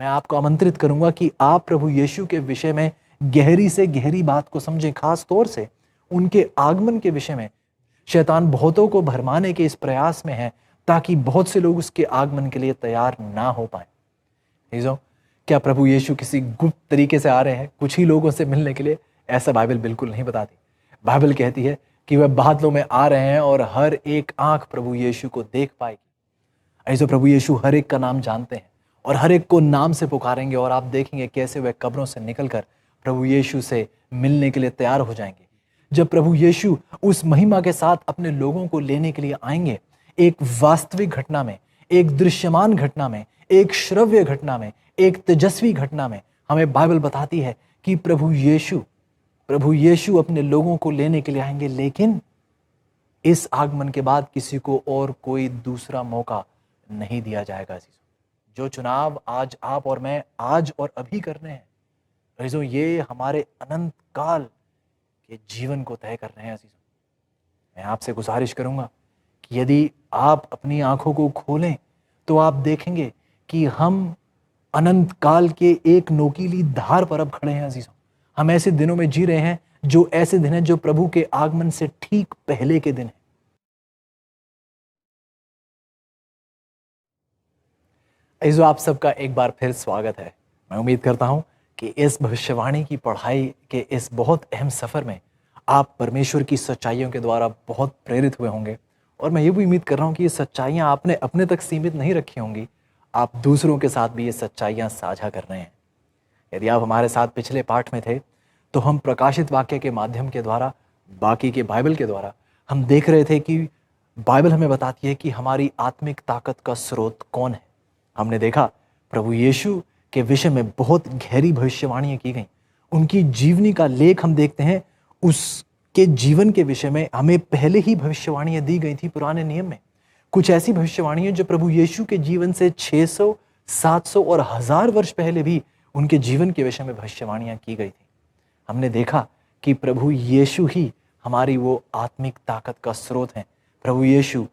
मैं आपको आमंत्रित करूंगा कि आप प्रभु यीशु के विषय में गहरी से गहरी बात को समझें, खास तौर से उनके आगमन के विषय में। शैतान बहुतों को भरमाने के इस प्रयास में है ताकि बहुत से लोग उसके आगमन के लिए तैयार ना हो पाए। क्या प्रभु यीशु किसी गुप्त तरीके से आ रहे हैं कुछ ही लोगों से मिलने के लिए? ऐसा बाइबल बिल्कुल नहीं बताती। बाइबल कहती है कि वह बादलों में आ रहे हैं और हर एक आंख प्रभु यीशु को देख पाएगी। ऐसे प्रभु यीशु हर एक का नाम जानते हैं और हर एक को नाम से पुकारेंगे, और आप देखेंगे कैसे वह कब्रों से निकलकर प्रभु यीशु से मिलने के लिए तैयार हो जाएंगे। जब प्रभु यीशु उस महिमा के साथ अपने लोगों को लेने के लिए आएंगे, एक वास्तविक घटना में, एक दृश्यमान घटना में, एक श्रव्य घटना में, एक तेजस्वी घटना में, हमें बाइबल बताती है कि प्रभु यीशु अपने लोगों को लेने के लिए आएंगे। लेकिन इस आगमन के बाद किसी को और कोई दूसरा मौका नहीं दिया जाएगा। जो चुनाव आज आप और मैं आज और अभी कर रहे हैं, अजीजों, ये हमारे अनंत काल के जीवन को तय कर रहे हैं। अजीजों, मैं आपसे गुजारिश करूंगा कि यदि आप अपनी आंखों को खोलें तो आप देखेंगे कि हम अनंत काल के एक नोकीली धार पर अब खड़े हैं। अजीजों, हम ऐसे दिनों में जी रहे हैं जो ऐसे दिन हैं जो प्रभु के आगमन से ठीक पहले के दिन हैं। अजीजों, आप सबका एक बार फिर स्वागत है। मैं उम्मीद करता हूं कि इस भविष्यवाणी की पढ़ाई के इस बहुत अहम सफर में आप परमेश्वर की सच्चाइयों के द्वारा बहुत प्रेरित हुए होंगे, और मैं ये भी उम्मीद कर रहा हूं कि ये सच्चाइयां आपने अपने तक सीमित नहीं रखी होंगी, आप दूसरों के साथ भी ये सच्चाइयां साझा कर रहे हैं। यदि आप हमारे साथ पिछले पाठ में थे तो हम प्रकाशित वाक्य के माध्यम के द्वारा, बाकी के बाइबल के द्वारा हम देख रहे थे कि बाइबल हमें बताती है कि हमारी आत्मिक ताकत का स्रोत कौन है। हमने देखा प्रभु यीशु के विषय में बहुत गहरी भविष्यवाणियां की गई। उनकी जीवनी का लेख हम देखते हैं, उसके जीवन के विषय में हमें पहले ही भविष्यवाणियां दी गई थी पुराने नियम में। कुछ ऐसी भविष्यवाणियां जो प्रभु यीशु के जीवन से 600, 700 और 1000 वर्ष पहले भी उनके जीवन के विषय में भविष्यवाणियां की गई थी। हमने देखा कि प्रभु यीशु ही हमारी वो आत्मिक ताकत का स्रोत है। प्रभु यीशु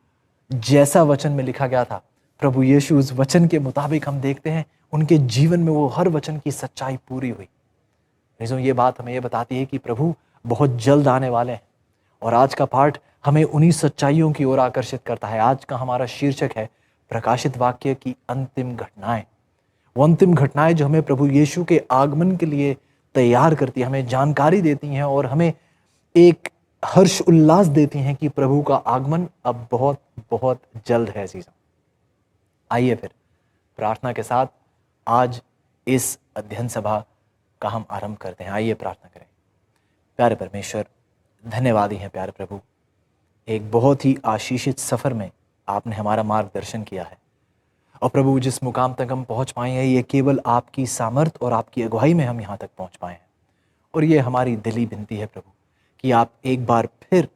जैसा वचन में लिखा गया था, प्रभु यीशु उस वचन के मुताबिक हम देखते हैं उनके जीवन में वो हर वचन की सच्चाई पूरी हुई। ये बात हमें ये बताती है कि प्रभु बहुत जल्द आने वाले हैं, और आज का पाठ हमें उन्हीं सच्चाइयों की ओर आकर्षित करता है। आज का हमारा शीर्षक है प्रकाशित वाक्य की अंतिम घटनाएं। वो अंतिम घटनाएं जो हमें प्रभु यीशु के आगमन के लिए तैयार करती है, हमें जानकारी देती हैं और हमें एक हर्ष उल्लास देती हैं कि प्रभु का आगमन अब बहुत बहुत जल्द है। चीज़ आइए फिर प्रार्थना के साथ आज इस अध्ययन सभा का हम आरंभ करते हैं। आइए प्रार्थना करें। प्यारे परमेश्वर, धन्यवादी हैं प्यारे प्रभु, एक बहुत ही आशीषित सफर में आपने हमारा मार्गदर्शन किया है, और प्रभु जिस मुकाम तक हम पहुंच पाए हैं ये केवल आपकी सामर्थ और आपकी अगुवाई में हम यहाँ तक पहुंच पाए हैं। और ये हमारी दिली विनती है प्रभु कि आप एक बार फिर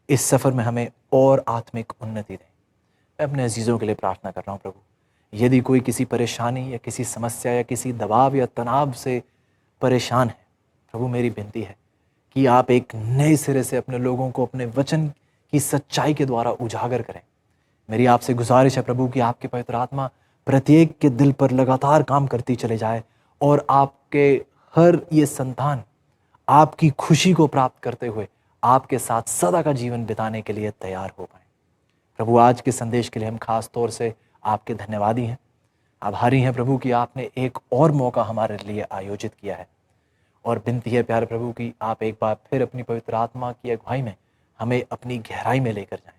इस सफ़र में हमें और आत्मिक उन्नति दें। मैं अपने अजीज़ों के लिए प्रार्थना कर रहा हूँ प्रभु, यदि कोई किसी परेशानी या किसी समस्या या किसी दबाव या तनाव से परेशान है, प्रभु मेरी विनती है कि आप एक नए सिरे से अपने लोगों को अपने वचन की सच्चाई के द्वारा उजागर करें। मेरी आपसे गुजारिश है प्रभु कि आपके पवित्र आत्मा प्रत्येक के दिल पर लगातार काम करती चले जाए, और आपके हर ये संतान आपकी खुशी को प्राप्त करते हुए आपके साथ सदा का जीवन बिताने के लिए तैयार हो पाए। प्रभु आज के संदेश के लिए हम खास तौर से आपके धन्यवादी हैं, आभारी हैं प्रभु कि आपने एक और मौका हमारे लिए आयोजित किया है। और विनती है प्यारे प्रभु कि आप एक बार फिर अपनी पवित्र आत्मा की अगुवाई में हमें अपनी गहराई में लेकर जाएं।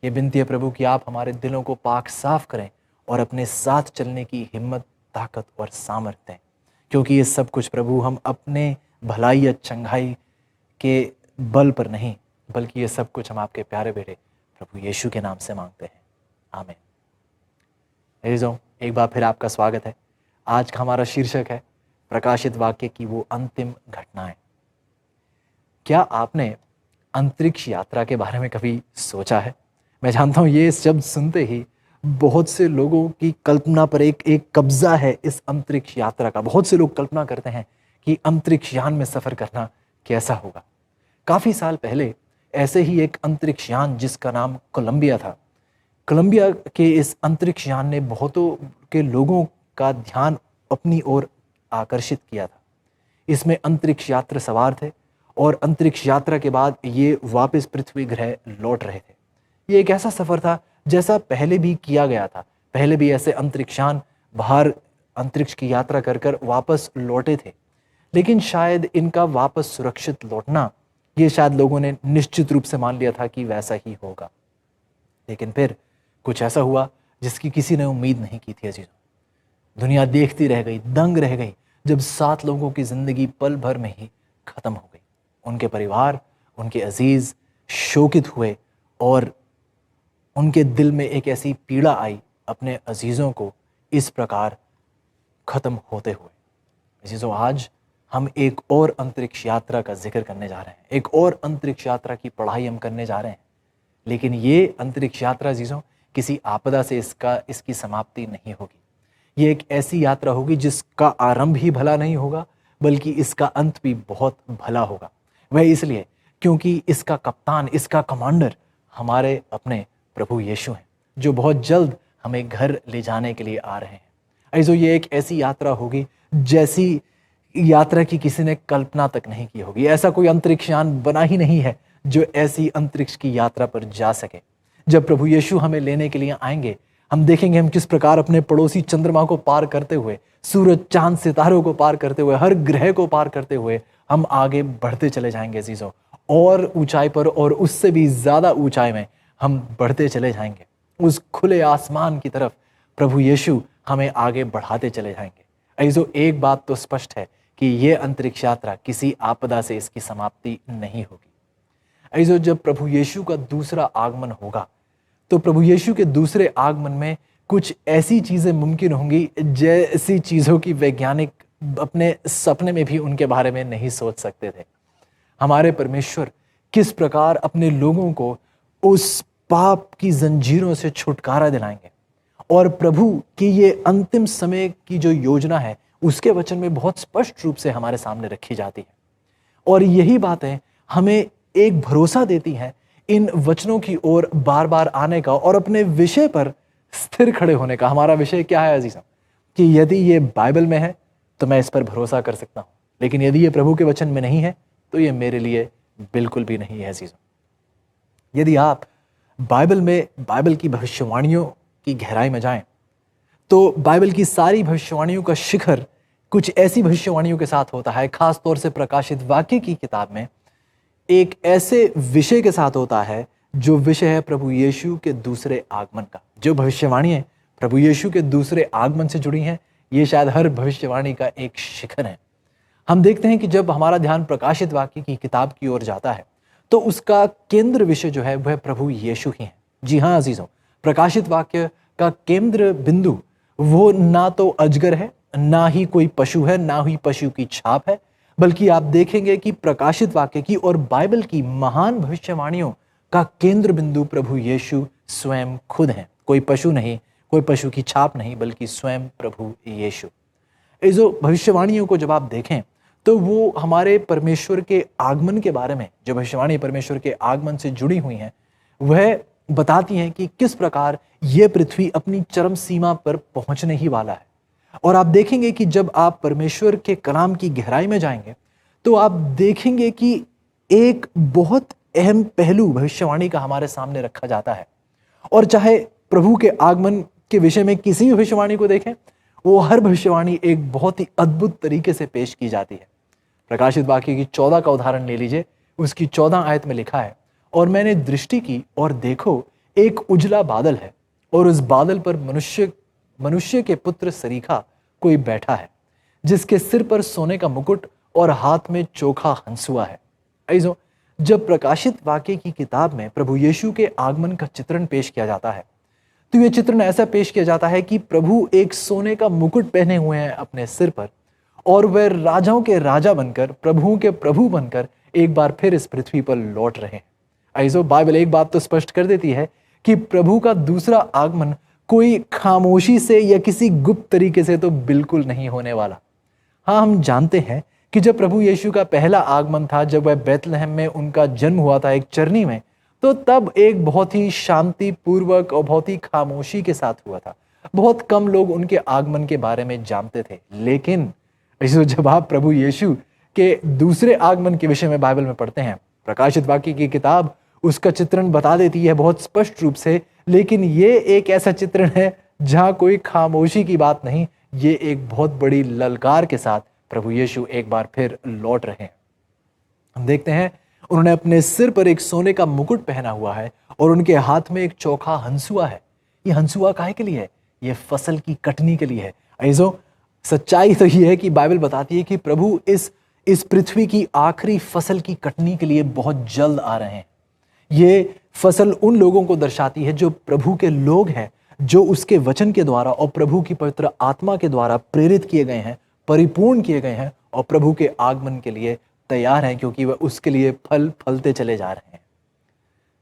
ये विनती है प्रभु कि आप हमारे दिलों को पाक साफ करें और अपने साथ चलने की हिम्मत, ताकत और सामर्थ्य दें, क्योंकि ये सब कुछ प्रभु हम अपने भलाई या चंगाई के बल पर नहीं, बल्कि ये सब कुछ हम आपके प्यारे बेटे प्रभु यीशु के नाम से मांगते हैं, आमीन। अजीजों, एक बार फिर आपका स्वागत है। आज का हमारा शीर्षक है प्रकाशित वाक्य की वो अंतिम घटनाएं। क्या आपने अंतरिक्ष यात्रा के बारे में कभी सोचा है? मैं जानता हूँ ये शब्द सुनते ही बहुत से लोगों की कल्पना पर एक कब्जा है इस अंतरिक्ष यात्रा का। बहुत से लोग कल्पना करते हैं कि अंतरिक्ष यान में सफ़र करना कैसा होगा। काफ़ी साल पहले ऐसे ही एक अंतरिक्ष यान जिसका नाम कोलंबिया था, कोलंबिया के इस अंतरिक्ष यान ने बहुतों के लोगों का ध्यान अपनी ओर आकर्षित किया था। इसमें अंतरिक्ष यात्री सवार थे और अंतरिक्ष यात्रा के बाद ये वापस पृथ्वी ग्रह लौट रहे थे। ये एक ऐसा सफर था जैसा पहले भी किया गया था। पहले भी ऐसे अंतरिक्षयान बाहर अंतरिक्ष की यात्रा कर कर वापस लौटे थे, लेकिन शायद इनका वापस सुरक्षित लौटना ये शायद लोगों ने निश्चित रूप से मान लिया था कि वैसा ही होगा। लेकिन फिर कुछ ऐसा हुआ जिसकी किसी ने उम्मीद नहीं की थी। अजीजों, दुनिया देखती रह गई, दंग रह गई, जब 7 लोगों की जिंदगी पल भर में ही खत्म हो गई। उनके परिवार, उनके अजीज शोकित हुए और उनके दिल में एक ऐसी पीड़ा आई अपने अजीजों को इस प्रकार खत्म होते हुए। अजीजों, आज हम एक और अंतरिक्ष यात्रा का जिक्र करने जा रहे हैं, एक और अंतरिक्ष यात्रा की पढ़ाई हम करने जा रहे हैं। लेकिन ये अंतरिक्ष यात्रा अजीजों किसी आपदा से इसकी समाप्ति नहीं होगी। ये एक ऐसी यात्रा होगी जिसका आरंभ ही भला नहीं होगा, बल्कि इसका अंत भी बहुत भला होगा। वह इसलिए क्योंकि इसका कप्तान, इसका कमांडर हमारे अपने प्रभु यीशु हैं, जो बहुत जल्द हमें घर ले जाने के लिए आ रहे हैं। अजीजों, ये एक ऐसी यात्रा होगी जैसी यात्रा की किसी ने कल्पना तक नहीं की होगी। ऐसा कोई अंतरिक्षयान बना ही नहीं है जो ऐसी अंतरिक्ष की यात्रा पर जा सके। जब प्रभु यीशु हमें लेने के लिए आएंगे, हम देखेंगे हम किस प्रकार अपने पड़ोसी चंद्रमा को पार करते हुए, सूरज, चांद, सितारों को पार करते हुए, हर ग्रह को पार करते हुए हम आगे बढ़ते चले जाएंगे अजीजों, और ऊंचाई पर और उससे भी ज्यादा ऊंचाई में हम बढ़ते चले जाएंगे। उस खुले आसमान की तरफ प्रभु यीशु हमें आगे बढ़ाते चले जाएंगे। अजीजों, एक बात तो स्पष्ट है कि ये अंतरिक्ष यात्रा किसी आपदा से इसकी समाप्ति नहीं होगी। अजीजों, जब प्रभु यीशु का दूसरा आगमन होगा तो प्रभु यीशु के दूसरे आगमन में कुछ ऐसी चीजें मुमकिन होंगी जैसी चीजों की वैज्ञानिक अपने सपने में भी उनके बारे में नहीं सोच सकते थे। हमारे परमेश्वर किस प्रकार अपने लोगों को उस पाप की जंजीरों से छुटकारा दिलाएंगे, और प्रभु की ये अंतिम समय की जो योजना है उसके वचन में बहुत स्पष्ट रूप से हमारे सामने रखी जाती है। और यही बातें हमें एक भरोसा देती हैं इन वचनों की ओर बार बार आने का और अपने विषय पर स्थिर खड़े होने का। हमारा विषय क्या है अजीजों? कि यदि ये बाइबल में है तो मैं इस पर भरोसा कर सकता हूं, लेकिन यदि ये प्रभु के वचन में नहीं है तो ये मेरे लिए बिल्कुल भी नहीं है अजीजों। यदि आप बाइबल की भविष्यवाणियों की गहराई में जाएं तो बाइबल की सारी भविष्यवाणियों का शिखर कुछ ऐसी भविष्यवाणियों के साथ होता है, खास तौर से प्रकाशित वाक्य की किताब में एक ऐसे विषय के साथ होता है जो विषय है प्रभु यीशु के दूसरे आगमन का। जो भविष्यवाणियां प्रभु यीशु के दूसरे आगमन से जुड़ी हैं, ये शायद हर भविष्यवाणी का एक शिखर है। हम देखते हैं कि जब हमारा ध्यान प्रकाशित वाक्य की किताब की ओर जाता है तो उसका केंद्र विषय जो है वह प्रभु यीशु ही है। जी हाँ अजीजों, प्रकाशित वाक्य का केंद्र बिंदु वो ना तो अजगर है, ना ही कोई पशु है, ना ही पशु की छाप है, बल्कि आप देखेंगे कि प्रकाशित वाक्य की और बाइबल की महान भविष्यवाणियों का केंद्र बिंदु प्रभु यीशु स्वयं खुद हैं। कोई पशु नहीं, कोई पशु की छाप नहीं, बल्कि स्वयं प्रभु यीशु। इस भविष्यवाणियों को जब आप देखें तो वो हमारे परमेश्वर के आगमन के बारे में, जो भविष्यवाणी परमेश्वर के आगमन से जुड़ी हुई हैं, वह बताती हैं कि किस प्रकार ये पृथ्वी अपनी चरम सीमा पर पहुंचने ही वाला है। और आप देखेंगे कि जब आप परमेश्वर के कलाम की गहराई में जाएंगे तो आप देखेंगे कि एक बहुत अहम पहलू भविष्यवाणी का हमारे सामने रखा जाता है। और चाहे प्रभु के आगमन के विषय में किसी भी भविष्यवाणी को देखें, वो हर भविष्यवाणी एक बहुत ही अद्भुत तरीके से पेश की जाती है। प्रकाशित वाक्य की 14 का उदाहरण ले लीजिए। उसकी 14 आयत में लिखा है, और मैंने दृष्टि की और देखो एक उजला बादल है, और उस बादल पर मनुष्य के पुत्र सरीखा कोई बैठा है, जिसके सिर पर सोने का मुकुट और हाथ में चोखा हंसुआ है। अजीजों, जब प्रकाशित वाक्य की किताब में प्रभु यीशु के आगमन का चित्रण पेश किया जाता है तो यह चित्रण ऐसा पेश किया जाता है कि प्रभु एक सोने का मुकुट पहने हुए हैं अपने सिर पर, और वह राजाओं के राजा बनकर, प्रभुओं के प्रभु बनकर एक बार फिर इस पृथ्वी पर लौट रहे हैं। अजीजों, बाइबल एक बात तो स्पष्ट कर देती है कि प्रभु का दूसरा आगमन कोई खामोशी से या किसी गुप्त तरीके से तो बिल्कुल नहीं होने वाला। हाँ, हम जानते हैं कि जब प्रभु यीशु का पहला आगमन था, जब वह बैतलहम में उनका जन्म हुआ था एक चरनी में, तो तब एक बहुत ही शांति पूर्वक और बहुत ही खामोशी के साथ हुआ था। बहुत कम लोग उनके आगमन के बारे में जानते थे। लेकिन जब आप प्रभु यीशु के दूसरे आगमन के विषय में बाइबल में पढ़ते हैं, प्रकाशित वाक्य की किताब उसका चित्रण बता देती है बहुत स्पष्ट रूप से। लेकिन ये एक ऐसा चित्रण है जहां कोई खामोशी की बात नहीं, ये एक बहुत बड़ी ललकार के साथ प्रभु यीशु एक बार फिर लौट रहे हैं। हम देखते हैं उन्होंने अपने सिर पर एक सोने का मुकुट पहना हुआ है और उनके हाथ में एक चोखा हंसुआ है। ये हंसुआ काहे के लिए है? ये फसल की कटनी के लिए है। ऐसो सच्चाई तो ये है कि बाइबल बताती है कि प्रभु इस पृथ्वी की आखिरी फसल की कटनी के लिए बहुत जल्द आ रहे हैं। ये फसल उन लोगों को दर्शाती है जो प्रभु के लोग हैं, जो उसके वचन के द्वारा और प्रभु की पवित्र आत्मा के द्वारा प्रेरित किए गए हैं, परिपूर्ण किए गए हैं और प्रभु के आगमन के लिए तैयार हैं, क्योंकि वह उसके लिए फलते चले जा रहे हैं।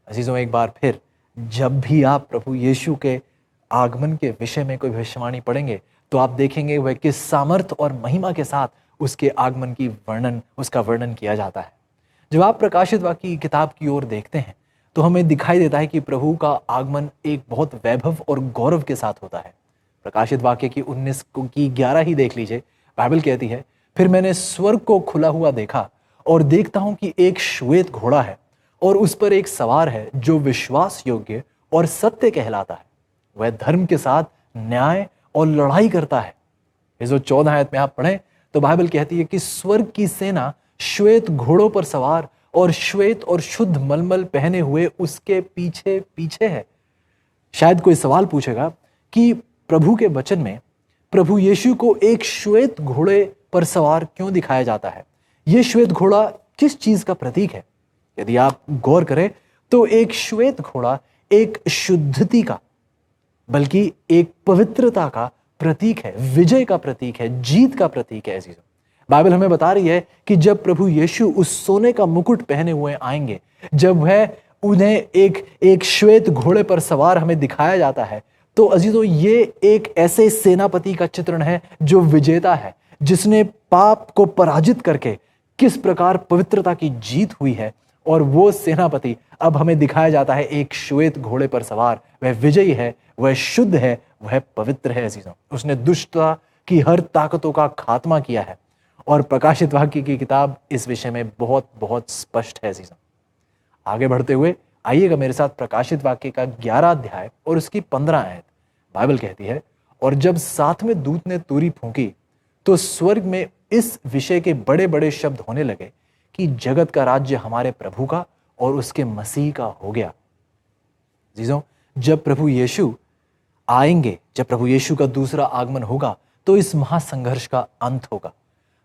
अजीजों, एक बार फिर जब भी आप प्रभु यीशु के आगमन के विषय में कोई भविष्यवाणी पढ़ेंगे तो आप देखेंगे वह किस सामर्थ और महिमा के साथ उसके आगमन की उसका वर्णन किया जाता है। जब आप प्रकाशित वाक्य की किताब की ओर देखते हैं तो हमें दिखाई देता है कि प्रभु का आगमन एक बहुत वैभव और गौरव के साथ होता है। प्रकाशित वाक्य की 19 की 11 ही देख लीजिए। बाइबल कहती है, फिर मैंने स्वर्ग को खुला हुआ देखा और देखता हूं कि एक श्वेत घोड़ा है और उस पर एक सवार है जो विश्वास योग्य और सत्य कहलाता है। वह धर्म के साथ न्याय और लड़ाई करता है। ये जो 14 आयत में आप पढ़ें तो बाइबल कहती है कि स्वर्ग की सेना श्वेत घोड़ों पर सवार और श्वेत और शुद्ध मलमल पहने हुए उसके पीछे पीछे है। शायद कोई सवाल पूछेगा कि प्रभु के वचन में प्रभु यीशु को एक श्वेत घोड़े पर सवार क्यों दिखाया जाता है? यह श्वेत घोड़ा किस चीज का प्रतीक है? यदि आप गौर करें तो एक श्वेत घोड़ा एक शुद्धति का, बल्कि एक पवित्रता का प्रतीक है, विजय का प्रतीक है, जीत का प्रतीक है। अजीजों, बाइबल हमें बता रही है कि जब प्रभु यीशु उस सोने का मुकुट पहने हुए आएंगे, जब वह उन्हें एक श्वेत घोड़े पर सवार हमें दिखाया जाता है, तो अजीजों ये एक ऐसे सेनापति का चित्रण है जो विजेता है, जिसने पाप को पराजित करके किस प्रकार पवित्रता की जीत हुई है। और वो सेनापति अब हमें दिखाया जाता है एक श्वेत घोड़े पर सवार। वह विजयी है, वह शुद्ध है, वह पवित्र है। अजीजों, उसने दुष्टता की हर ताकतों का खात्मा किया है और प्रकाशित वाक्य की किताब इस विषय में बहुत बहुत स्पष्ट है। अजीजों, आगे बढ़ते हुए आइएगा मेरे साथ प्रकाशित वाक्य का 11 अध्याय और उसकी 15 आयत। बाइबल कहती है, और जब 7वें दूत ने तुरी फूंकी तो स्वर्ग में इस विषय के बड़े बड़े शब्द होने लगे कि जगत का राज्य हमारे प्रभु का और उसके मसीह का हो गया। अजीजों, जब प्रभु यीशु आएंगे, जब प्रभु यीशु का दूसरा आगमन होगा तो इस महासंघर्ष का अंत होगा।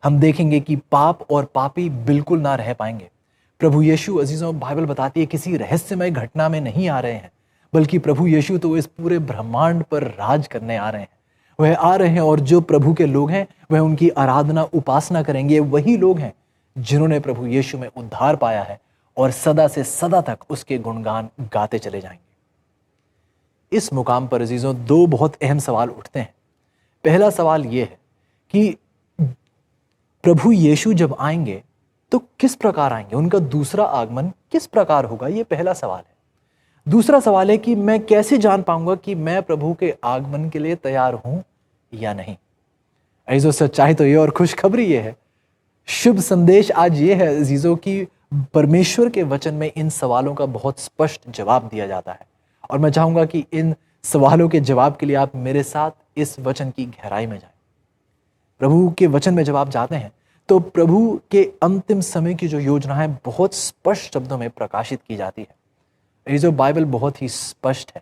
हम देखेंगे कि पाप और पापी बिल्कुल ना रह पाएंगे। प्रभु यीशु, अजीजों, बाइबल बताती है किसी रहस्यमय घटना में नहीं आ रहे हैं, बल्कि प्रभु यीशु तो इस पूरे ब्रह्मांड पर राज करने आ रहे हैं। वह आ रहे हैं और जो प्रभु के लोग हैं वह उनकी आराधना उपासना करेंगे। वही लोग हैं जिन्होंने प्रभु यीशु में उद्धार पाया है और सदा से सदा तक उसके गुणगान गाते चले जाएंगे। इस मुकाम पर अजीजों दो बहुत अहम सवाल उठते हैं। पहला सवाल यह है कि प्रभु यीशु जब आएंगे तो किस प्रकार आएंगे, उनका दूसरा आगमन किस प्रकार होगा? यह पहला सवाल है। दूसरा सवाल है कि मैं कैसे जान पाऊंगा कि मैं प्रभु के आगमन के लिए तैयार हूं या नहीं? अजीजों, सच्चाई तो ये और खुशखबरी ये है, शुभ संदेश आज ये है अजीजों कि परमेश्वर के वचन में इन सवालों का बहुत स्पष्ट जवाब दिया जाता है। और मैं चाहूंगा कि इन सवालों के जवाब के लिए आप मेरे साथ इस वचन की गहराई में जाएं। प्रभु के वचन में जब आप जाते हैं तो प्रभु के अंतिम समय की जो योजना है बहुत स्पष्ट शब्दों में प्रकाशित की जाती है। ये जो बाइबल बहुत ही स्पष्ट है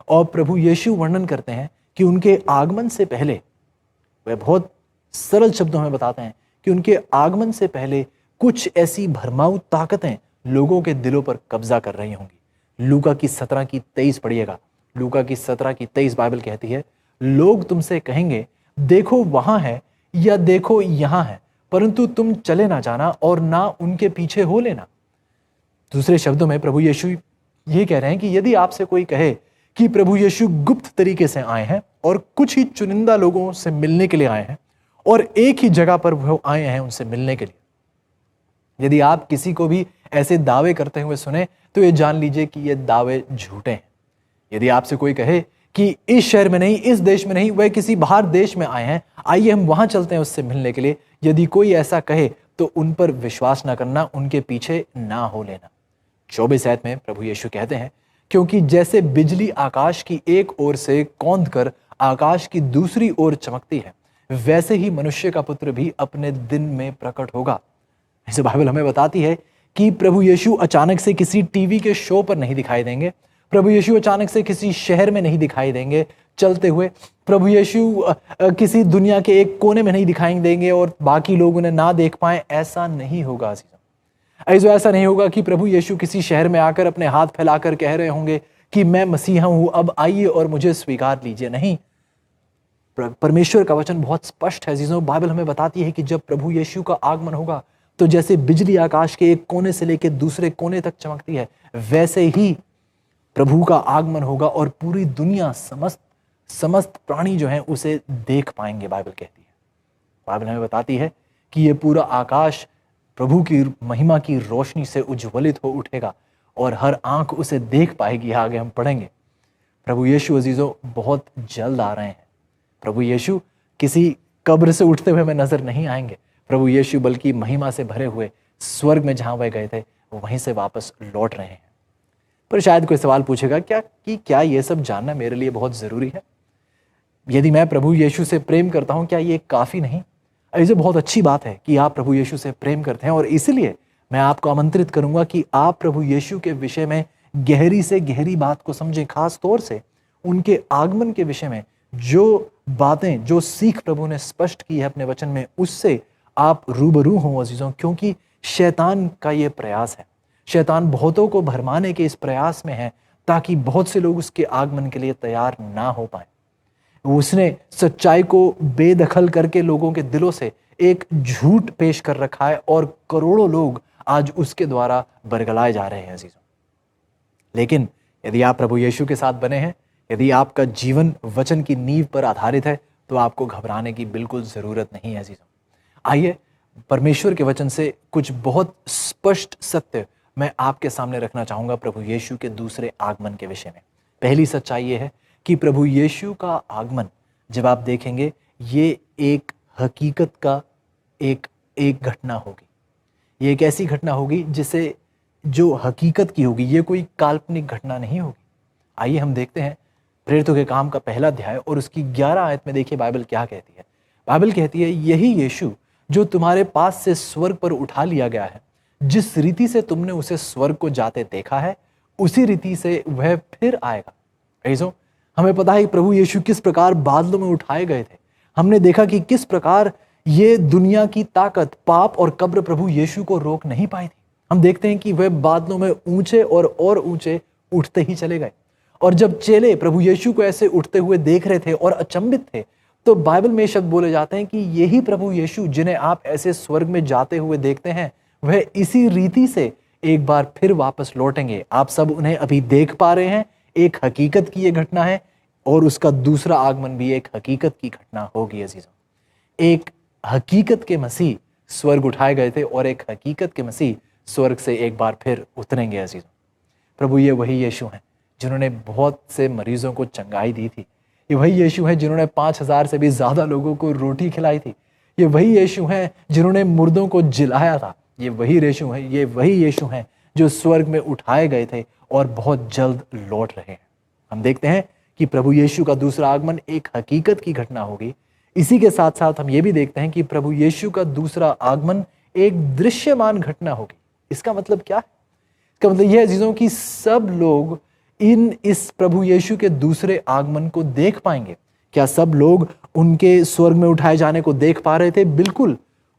और प्रभु यीशु वर्णन करते हैं कि उनके आगमन से पहले, वह बहुत सरल शब्दों में बताते हैं कि उनके आगमन से पहले कुछ ऐसी भरमाऊ ताकतें लोगों के दिलों पर कब्जा कर रही होंगी। लूका की 17 की 23 पढ़िएगा। लूका की 17 की 23 बाइबल कहती है, लोग तुमसे कहेंगे देखो वहां है या देखो यहां है, परंतु तुम चले ना जाना और ना उनके पीछे हो लेना। दूसरे शब्दों में प्रभु यीशु ये कह रहे हैं कि यदि आपसे कोई कहे कि प्रभु यीशु गुप्त तरीके से आए हैं और कुछ ही चुनिंदा लोगों से मिलने के लिए आए हैं और एक ही जगह पर वो आए हैं उनसे मिलने के लिए, यदि आप किसी को भी ऐसे दावे करते हुए सुने तो ये जान लीजिए कि ये दावे झूठे हैं। यदि आपसे कोई कहे कि इस शहर में नहीं, इस देश में नहीं, वह किसी बाहर देश में आए हैं, आइए हम वहां चलते हैं उससे मिलने के लिए। यदि कोई ऐसा कहे तो उन पर विश्वास ना करना, उनके पीछे ना हो लेना। 24 आयत में प्रभु यीशु कहते हैं, क्योंकि जैसे बिजली आकाश की एक ओर से कौंध कर आकाश की दूसरी ओर चमकती है, वैसे ही मनुष्य का पुत्र भी अपने दिन में प्रकट होगा। ऐसे बाइबल हमें बताती है कि प्रभु यीशु अचानक से किसी टीवी के शो पर नहीं दिखाई देंगे, प्रभु यीशु अचानक से किसी शहर में नहीं दिखाई देंगे चलते हुए, प्रभु यीशु किसी दुनिया के एक कोने में नहीं दिखाई देंगे और बाकी लोग उन्हें ना देख पाए। ऐसा नहीं होगा। ऐसा नहीं होगा कि प्रभु यीशु किसी शहर में आकर अपने हाथ फैलाकर कह रहे होंगे कि मैं मसीहा हूं, अब आइए और मुझे स्वीकार लीजिए। नहीं, परमेश्वर का वचन बहुत स्पष्ट है अजीजों। बाइबल हमें बताती है कि जब प्रभु यीशु का आगमन होगा तो जैसे बिजली आकाश के एक कोने से लेकर दूसरे कोने तक चमकती है, वैसे ही प्रभु का आगमन होगा और पूरी दुनिया, समस्त प्राणी जो हैं उसे देख पाएंगे। बाइबल कहती है, बाइबल हमें बताती है कि ये पूरा आकाश प्रभु की महिमा की रोशनी से उज्ज्वलित हो उठेगा और हर आंख उसे देख पाएगी। आगे हम पढ़ेंगे। प्रभु यीशु अजीजों बहुत जल्द आ रहे हैं। प्रभु यीशु किसी कब्र से उठते हुए हमें नजर नहीं आएंगे। प्रभु यीशु बल्कि महिमा से भरे हुए स्वर्ग में जहां वह गए थे वहीं से वापस लौट रहे हैं। पर शायद कोई सवाल पूछेगा क्या ये सब जानना मेरे लिए बहुत जरूरी है? यदि मैं प्रभु यीशु से प्रेम करता हूं, क्या ये काफी नहीं? ऐसे बहुत अच्छी बात है कि आप प्रभु यीशु से प्रेम करते हैं और इसलिए मैं आपको आमंत्रित करूंगा कि आप प्रभु यीशु के विषय में गहरी से गहरी बात को समझें, खास तौर से उनके आगमन के विषय में जो बातें, जो सीख प्रभु ने स्पष्ट की है अपने वचन में, उससे आप रूबरू हों अजीजों। क्योंकि शैतान का ये प्रयास है, शैतान बहुतों को भरमाने के इस प्रयास में है ताकि बहुत से लोग उसके आगमन के लिए तैयार ना हो पाए। उसने सच्चाई को बेदखल करके लोगों के दिलों से एक झूठ पेश कर रखा है और करोड़ों लोग आज उसके द्वारा बरगलाए जा रहे हैं अजीजों। लेकिन यदि आप प्रभु यीशु के साथ बने हैं, यदि आपका जीवन वचन की नींव पर आधारित है, तो आपको घबराने की बिल्कुल जरूरत नहीं है अजीजों। आइए परमेश्वर के वचन से कुछ बहुत स्पष्ट सत्य मैं आपके सामने रखना चाहूंगा प्रभु यीशु के दूसरे आगमन के विषय में। पहली सच्चाई ये है कि प्रभु यीशु का आगमन जब आप देखेंगे, ये एक हकीकत का एक घटना होगी। ये एक ऐसी घटना होगी जिसे जो हकीकत की होगी, ये कोई काल्पनिक घटना नहीं होगी। आइए हम देखते हैं प्रेरितों के काम का पहला अध्याय और उसकी 11 आयत में। देखिए बाइबल क्या कहती है। बाइबल कहती है, यही यीशु जो तुम्हारे पास से स्वर्ग पर उठा लिया गया है, जिस रीति से तुमने उसे स्वर्ग को जाते देखा है, उसी रीति से वह फिर आएगा। ऐसो हमें पता है कि प्रभु यीशु किस प्रकार बादलों में उठाए गए थे। हमने देखा कि किस प्रकार ये दुनिया की ताकत, पाप और कब्र प्रभु यीशु को रोक नहीं पाई थी। हम देखते हैं कि वह बादलों में ऊंचे और ऊंचे उठते ही चले गए। और जब चेले प्रभु यीशु को ऐसे उठते हुए देख रहे थे और अचंभित थे, तो बाइबल में शब्द बोले जाते हैं कि यही प्रभु यीशु जिन्हें आप ऐसे स्वर्ग में जाते हुए देखते हैं, वह इसी रीति से एक बार फिर वापस लौटेंगे। आप सब उन्हें अभी देख पा रहे हैं। एक हकीकत की यह घटना है और उसका दूसरा आगमन भी एक हकीकत की घटना होगी अजीजों। एक हकीकत के मसीह स्वर्ग उठाए गए थे और एक हकीकत के मसीह स्वर्ग से एक बार फिर उतरेंगे अजीजों। प्रभु ये वही यीशु हैं जिन्होंने बहुत से मरीजों को चंगाई दी थी। ये वही यीशु हैं जिन्होंने 5000 से भी ज्यादा लोगों को रोटी खिलाई थी। ये वही यीशु हैं जिन्होंने मुर्दों को जिलाया था। ये वही यीशु हैं जो स्वर्ग में उठाए गए थे और बहुत जल्द लौट रहे हैं। हम देखते हैं कि प्रभु यीशु का दूसरा आगमन एक हकीकत की घटना होगी। इसी के साथ साथ हम ये भी देखते हैं कि प्रभु यीशु का दूसरा आगमन एक दृश्यमान घटना होगी। इसका मतलब क्या है? इसका मतलब यह है अजीजों कि सब लोग इस प्रभु यीशु के दूसरे आगमन को देख पाएंगे। क्या सब लोग उनके स्वर्ग में उठाए जाने को देख पा रहे थे? बिल्कुल।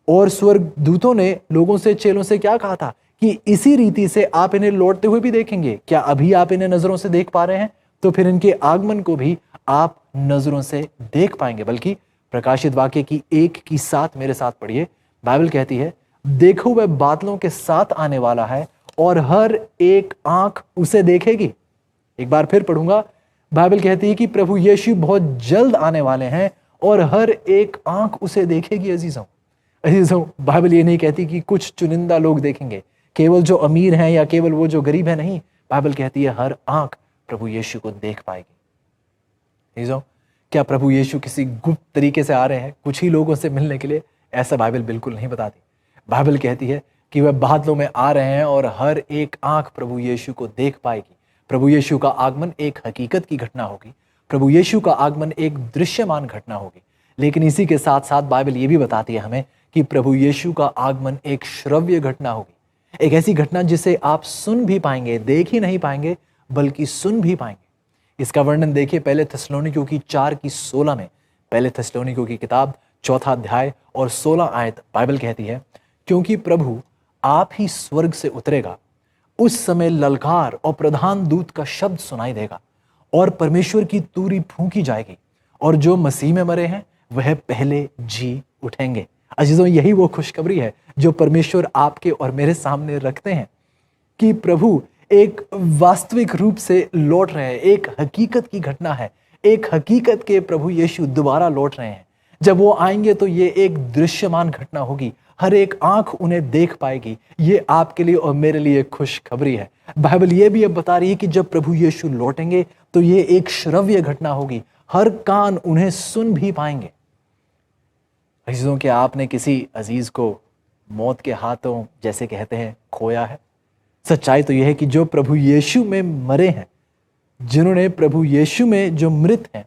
और स्वर्ग दूतों ने लोगों से, चेलों से क्या कहा था कि इसी रीति से आप इन्हें लौटते हुए भी देखेंगे। क्या अभी आप इन्हें नजरों से देख पा रहे हैं? तो फिर इनके आगमन को भी आप नजरों से देख पाएंगे। बल्कि प्रकाशित वाक्य की 1:7 मेरे साथ पढ़िए। बाइबल कहती है, देखो वह बादलों के साथ आने वाला है और हर एक आंख उसे देखेगी। एक बार फिर पढ़ूंगा। बाइबल कहती है कि प्रभु यीशु बहुत जल्द आने वाले हैं और हर एक आंख उसे देखेगी अजीजों। बाइबल ये नहीं कहती कि कुछ चुनिंदा लोग देखेंगे, केवल जो अमीर हैं या केवल वो जो गरीब है। नहीं, बाइबल कहती है हर आंख प्रभु यीशु को देख पाएगी। अजीजों, क्या प्रभु यीशु किसी गुप्त तरीके से आ रहे हैं कुछ ही लोगों से मिलने के लिए? ऐसा बाइबल बिल्कुल नहीं बताती। बाइबल कहती है कि वह बादलों में आ रहे हैं और हर एक आंख प्रभु यीशु को देख पाएगी। प्रभु यीशु का आगमन एक हकीकत की घटना होगी। प्रभु यीशु का आगमन एक दृश्यमान घटना होगी। लेकिन इसी के साथ साथ बाइबल ये भी बताती है हमें कि प्रभु यीशु का आगमन एक श्रव्य घटना होगी। एक ऐसी घटना जिसे आप सुन भी पाएंगे, देख ही नहीं पाएंगे बल्कि सुन भी पाएंगे। इसका वर्णन देखिए पहले थिस्सलुनीकियों की 4:16 में। पहले थिस्सलुनीकियों की किताब 4 अध्याय और 16 आयत बाइबल कहती है, क्योंकि प्रभु आप ही स्वर्ग से उतरेगा, उस समय ललकार और प्रधान दूत का शब्द सुनाई देगा और परमेश्वर की तुरही फूंकी जाएगी और जो मसीह में मरे हैं वह पहले जी उठेंगे। अजीजों, यही वो खुशखबरी है जो परमेश्वर आपके और मेरे सामने रखते हैं कि प्रभु एक वास्तविक रूप से लौट रहे हैं। एक हकीकत की घटना है, एक हकीकत के प्रभु यीशु दोबारा लौट रहे हैं। जब वो आएंगे तो ये एक दृश्यमान घटना होगी, हर एक आंख उन्हें देख पाएगी। ये आपके लिए और मेरे लिए खुशखबरी है। बाइबल ये भी अब बता रही है कि जब प्रभु यीशु लौटेंगे तो ये एक श्रव्य घटना होगी, हर कान उन्हें सुन भी पाएंगे। अजीजों, क्या आपने किसी अजीज को मौत के हाथों, जैसे कहते हैं, खोया है? सच्चाई तो यह है कि जो प्रभु यीशु में मरे हैं, जिन्होंने प्रभु यीशु में जो मृत हैं,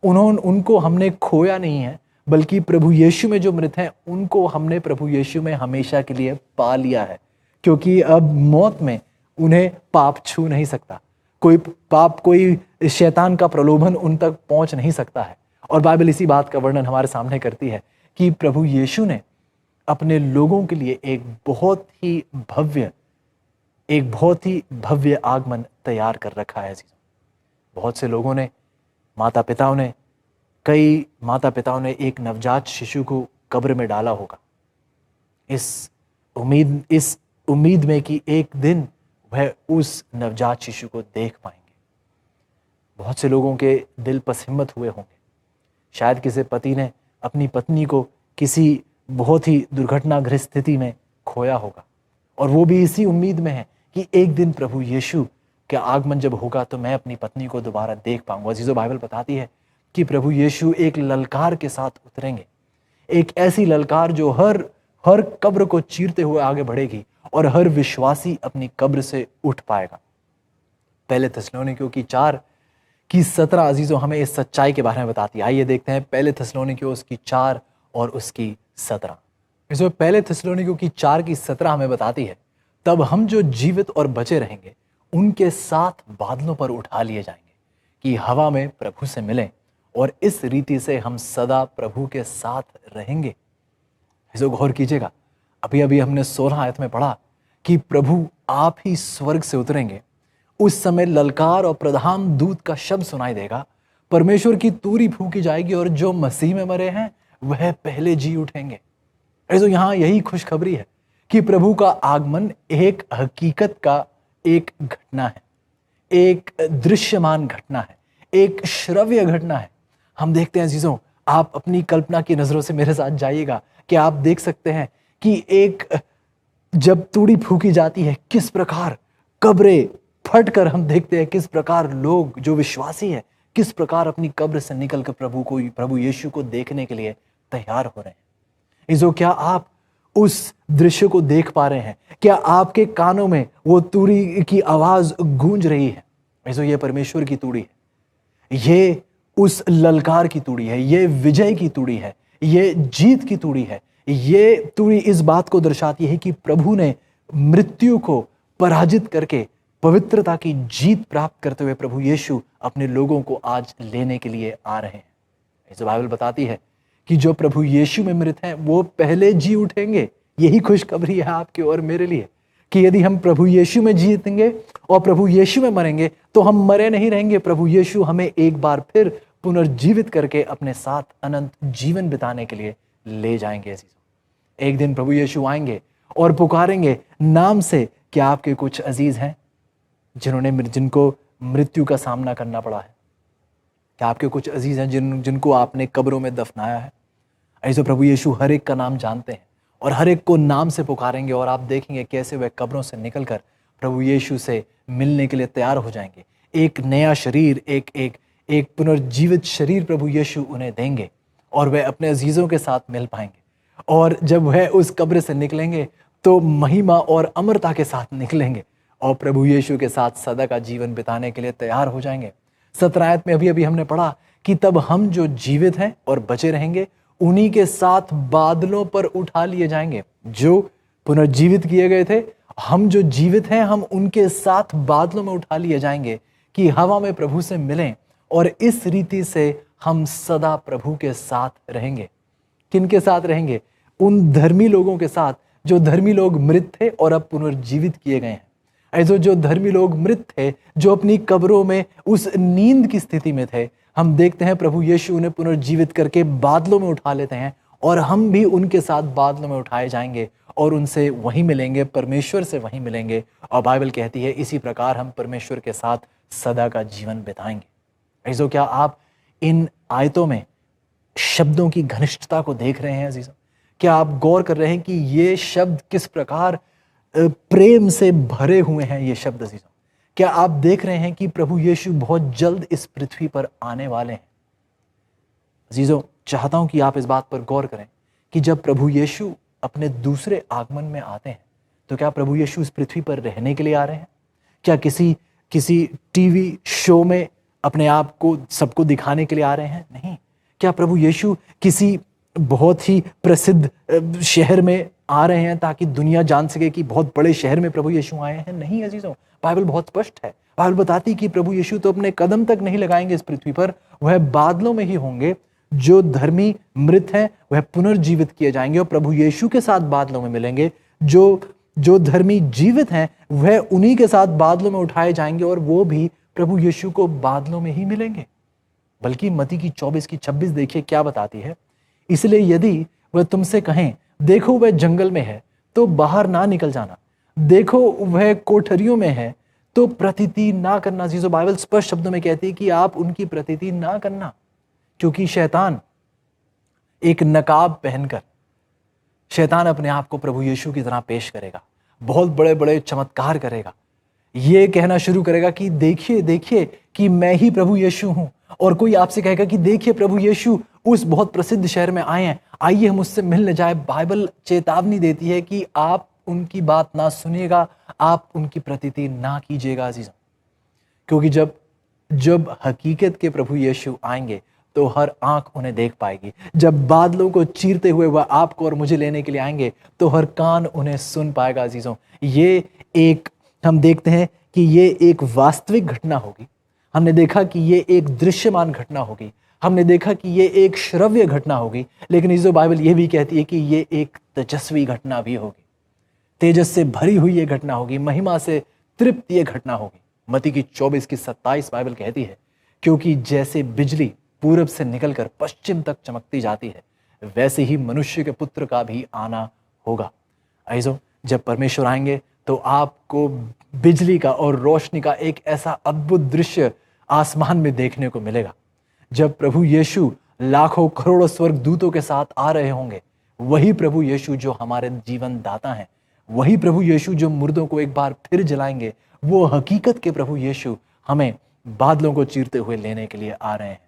उनको हमने खोया नहीं है, बल्कि प्रभु यीशु में जो मृत हैं उनको हमने प्रभु यीशु में हमेशा के लिए पा लिया है। क्योंकि अब मौत में उन्हें पाप छू नहीं सकता, कोई शैतान का प्रलोभन उन तक पहुंच नहीं सकता है। और बाइबल इसी बात का वर्णन हमारे सामने करती है कि प्रभु यीशु ने अपने लोगों के लिए एक बहुत ही भव्य आगमन तैयार कर रखा है। बहुत से लोगों ने, कई माता पिताओं ने एक नवजात शिशु को कब्र में डाला होगा, इस उम्मीद में कि एक दिन वह उस नवजात शिशु को देख पाएंगे। बहुत से लोगों के दिल पसहिम्मत हुए होंगे। शायद किसी पति ने अपनी पत्नी को किसी बहुत ही दुर्घटनाग्रस्त स्थिति में खोया होगा और वो भी इसी उम्मीद में है कि एक दिन प्रभु यीशु का आगमन जब होगा तो मैं अपनी पत्नी को दोबारा देख पाऊंगा। अजीजों, बाइबल बताती है कि प्रभु यीशु एक ललकार के साथ उतरेंगे, एक ऐसी ललकार जो हर कब्र को चीरते हुए आगे बढ़ेगी और हर विश्वासी अपनी कब्र से उठ पाएगा। पहले थिस्सलुनीकियों की 4:17 अजीजों हमें इस सच्चाई के बारे में बताती है। आइए देखते हैं पहले थिस्सलुनीकियों उसकी 4 और उसकी 17। इसमें पहले थिस्सलुनीकियों की 4:17 हमें बताती है, तब हम जो जीवित और बचे रहेंगे उनके साथ बादलों पर उठा लिए जाएंगे कि हवा में प्रभु से मिलें और इस रीति से हम सदा प्रभु के साथ रहेंगे। ऐसे गौर कीजिएगा, अभी हमने 16 आयत में पढ़ा कि प्रभु आप ही स्वर्ग से उतरेंगे, उस समय ललकार और प्रधान दूत का शब्द सुनाई देगा, परमेश्वर की तुरही फूंकी जाएगी और जो मसीह में मरे हैं वह पहले जी उठेंगे। ऐसे यहाँ यही खुशखबरी है कि प्रभु का आगमन एक हकीकत का एक घटना है, एक दृश्यमान घटना है, एक श्रव्य घटना है। हम देखते हैं अजीजों, आप अपनी कल्पना की नजरों से मेरे साथ जाइएगा कि आप देख सकते हैं कि एक जब तुरही फूंकी जाती है, किस प्रकार कब्रें फटकर हम देखते हैं किस प्रकार लोग जो विश्वासी है किस प्रकार अपनी कब्र से निकलकर प्रभु यीशु को देखने के लिए तैयार हो रहे हैं। इजो, क्या आप उस दृश्य को देख पा रहे हैं? क्या आपके कानों में वो तुरही की आवाज गूंज रही है? इजो, ये परमेश्वर की तुरही है, ये उस ललकार की तुरही है, ये विजय की तुरही है, ये जीत की तुरही है। ये तुरही इस बात को दर्शाती है कि प्रभु ने मृत्यु को पराजित करके पवित्रता की जीत प्राप्त करते हुए प्रभु यीशु अपने लोगों को आज लेने के लिए आ रहे हैं। इसे बाइबल बताती है कि जो प्रभु यीशु में मृत हैं वो पहले जी उठेंगे। यही खुशखबरी है आपके और मेरे लिए कि यदि हम प्रभु यीशु में जीतेंगे और प्रभु यीशु में मरेंगे तो हम मरे नहीं रहेंगे। प्रभु यीशु हमें एक बार फिर पुनर्जीवित करके अपने साथ अनंत जीवन बिताने के लिए ले जाएंगे। एक दिन प्रभु यीशु आएंगे और पुकारेंगे नाम से। क्या आपके कुछ अजीज हैं जिनको मृत्यु का सामना करना पड़ा है? क्या आपके कुछ अजीज हैं जिनको आपने कब्रों में दफनाया है? ऐसे प्रभु यीशु हर एक का नाम जानते हैं और हर एक को नाम से पुकारेंगे और आप देखेंगे कैसे वह कब्रों से निकलकर प्रभु यीशु से मिलने के लिए तैयार हो जाएंगे। एक नया शरीर, एक पुनर्जीवित शरीर प्रभु यीशु उन्हें देंगे और वह अपने अजीजों के साथ मिल पाएंगे। और जब वह उस कब्र से निकलेंगे तो महिमा और अमरता के साथ निकलेंगे और प्रभु यीशु के साथ सदा का जीवन बिताने के लिए तैयार हो जाएंगे। 17 आयत में अभी हमने पढ़ा कि तब हम जो जीवित हैं और बचे रहेंगे उन्हीं के साथ बादलों पर उठा लिए जाएंगे। जो पुनर्जीवित किए गए थे, हम जो जीवित हैं, हम उनके साथ बादलों में उठा लिए जाएंगे कि हवा में प्रभु से मिलें और इस रीति से हम सदा प्रभु के साथ रहेंगे। किनके साथ रहेंगे? उन धर्मी लोगों के साथ जो धर्मी लोग मृत थे और अब पुनर्जीवित किए गए हैं। ऐसे जो धर्मी लोग मृत थे, जो अपनी कब्रों में उस नींद की स्थिति में थे, हम देखते हैं प्रभु यीशु उन्हें पुनर्जीवित करके बादलों में उठा लेते हैं और हम भी उनके साथ बादलों में उठाए जाएंगे और उनसे वहीं मिलेंगे, परमेश्वर से वहीं मिलेंगे। और बाइबल कहती है इसी प्रकार हम परमेश्वर के साथ सदा का जीवन बिताएंगे। ऐसो क्या आप इन आयतों में शब्दों की घनिष्ठता को देख रहे हैं अजीजों? क्या आप गौर कर रहे हैं कि ये शब्द किस प्रकार प्रेम से भरे हुए हैं? ये शब्द अजीजों, क्या आप देख रहे हैं कि प्रभु यीशु बहुत जल्द इस पृथ्वी पर आने वाले हैं? अजीजों, चाहता हूं कि आप इस बात पर गौर करें कि जब प्रभु यीशु अपने दूसरे आगमन में आते हैं तो क्या प्रभु यीशु इस पृथ्वी पर रहने के लिए आ रहे हैं? क्या किसी टीवी शो में अपने आप को सबको दिखाने के लिए आ रहे हैं? नहीं। क्या प्रभु यीशु किसी बहुत ही प्रसिद्ध शहर में आ रहे हैं ताकि दुनिया जान सके कि बहुत बड़े शहर में प्रभु यीशु आए हैं? नहीं अजीजों, बाइबल बहुत स्पष्ट है। बाइबल बताती कि प्रभु यीशु तो अपने कदम तक नहीं लगाएंगे इस पृथ्वी पर, वह बादलों में ही होंगे। जो धर्मी मृत हैं वह पुनर्जीवित किए जाएंगे और प्रभु यीशु के साथ बादलों में मिलेंगे। जो धर्मी जीवित हैं वह उन्हीं के साथ बादलों में उठाए जाएंगे और वो भी प्रभु यीशु को बादलों में ही मिलेंगे। बल्कि मत्ती की 24:26 देखिए क्या बताती है। इसलिए यदि वह तुमसे कहें देखो वह जंगल में है तो बाहर ना निकल जाना, देखो वह कोठरियों में है तो प्रतीति ना करना। जीसो बाइबल स्पष्ट शब्दों में कहती है कि आप उनकी प्रतीति ना करना, क्योंकि शैतान एक नकाब पहनकर शैतान अपने आप को प्रभु यीशु की तरह पेश करेगा, बहुत बड़े बड़े चमत्कार करेगा, ये कहना शुरू करेगा कि देखिए देखिए कि मैं ही प्रभु यीशु हूं। और कोई आपसे कहेगा कि देखिए प्रभु यीशु उस बहुत प्रसिद्ध शहर में आए हैं, आइए हम उससे मिलने जाए। बाइबल चेतावनी देती है कि आप उनकी बात ना सुनिएगा, आप उनकी प्रतीति ना कीजिएगा अजीजों, क्योंकि जब हकीकत के प्रभु यीशु आएंगे तो हर आंख उन्हें देख पाएगी। जब बादलों को चीरते हुए वह आपको और मुझे लेने के लिए आएंगे तो हर कान उन्हें सुन पाएगा अजीजों। हम देखते हैं कि ये एक वास्तविक घटना होगी। हमने देखा कि ये एक दृश्यमान घटना होगी, हमने देखा कि ये एक श्रव्य घटना होगी, लेकिन इस बाइबल ये भी कहती है कि ये एक तेजस्वी घटना भी होगी। तेजस से भरी हुई ये घटना होगी, महिमा से तृप्त ये घटना होगी। मत्ती की 24:27 बाइबल कहती है, क्योंकि जैसे बिजली पूरब से निकलकर पश्चिम तक चमकती जाती है, वैसे ही मनुष्य के पुत्र का भी आना होगा। ऐसो जब परमेश्वर आएंगे तो आपको बिजली का और रोशनी का एक ऐसा अद्भुत दृश्य आसमान में देखने को मिलेगा। जब प्रभु यीशु लाखों करोड़ों स्वर्गदूतों के साथ आ रहे होंगे, वही प्रभु यीशु जो हमारे जीवन दाता हैं, वही प्रभु यीशु जो मुर्दों को एक बार फिर जलाएंगे, वो हकीकत के प्रभु यीशु हमें बादलों को चीरते हुए लेने के लिए आ रहे हैं।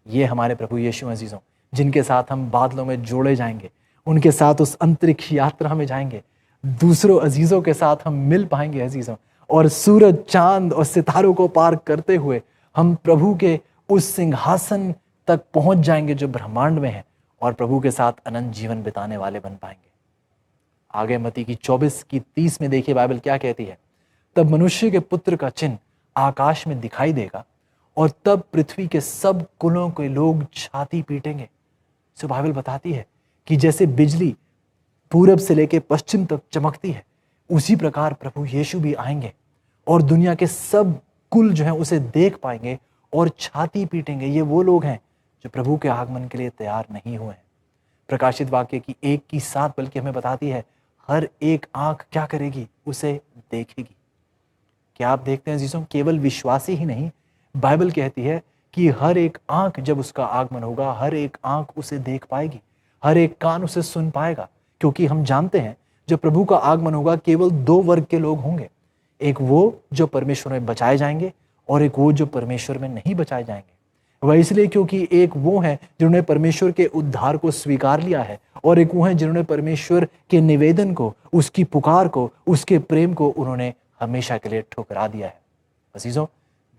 ये हमारे प्रभु यीशु अजीजों, जिनके साथ हम बादलों में जोड़े जाएंगे, उनके साथ उस अंतरिक्ष यात्रा में जाएंगे, दूसरों अजीजों के साथ हम मिल पाएंगे अजीजों, और सूरज, चांद और सितारों को पार करते हुए हम प्रभु के उस सिंहासन तक पहुंच जाएंगे जो ब्रह्मांड में है, और प्रभु के साथ अनंत जीवन बिताने वाले बन पाएंगे। आगे मत्ती की 24:30 में देखिए बाइबल क्या कहती है। तब मनुष्य के पुत्र का चिन्ह आकाश में दिखाई देगा और तब पृथ्वी के सब कुलों के लोग छाती पीटेंगे। सो बाइबल बताती है कि जैसे बिजली पूरब से लेकर पश्चिम तक चमकती है, उसी प्रकार प्रभु यीशु भी आएंगे और दुनिया के सब कुल जो हैं उसे देख पाएंगे और छाती पीटेंगे। ये वो लोग हैं जो प्रभु के आगमन के लिए तैयार नहीं हुए हैं। प्रकाशित वाक्य की 1:7 बल्कि हमें बताती है, हर एक आंख क्या करेगी? उसे देखेगी। क्या आप देखते हैं जीसो, केवल विश्वासी ही नहीं, बाइबल कहती है कि हर एक आंख जब उसका आगमन होगा, हर एक आंख उसे देख पाएगी, हर एक कान उसे सुन पाएगा। क्योंकि हम जानते हैं जब प्रभु का आगमन होगा केवल 2 वर्ग के लोग होंगे, एक वो जो परमेश्वर में बचाए जाएंगे और एक वो जो परमेश्वर में नहीं बचाए जाएंगे। वह इसलिए क्योंकि एक वो है जिन्होंने परमेश्वर के उद्धार को स्वीकार लिया है, और एक वो है जिन्होंने परमेश्वर के निवेदन को, उसकी पुकार को, उसके प्रेम को उन्होंने हमेशा के लिए ठुकरा दिया है। अजीजों,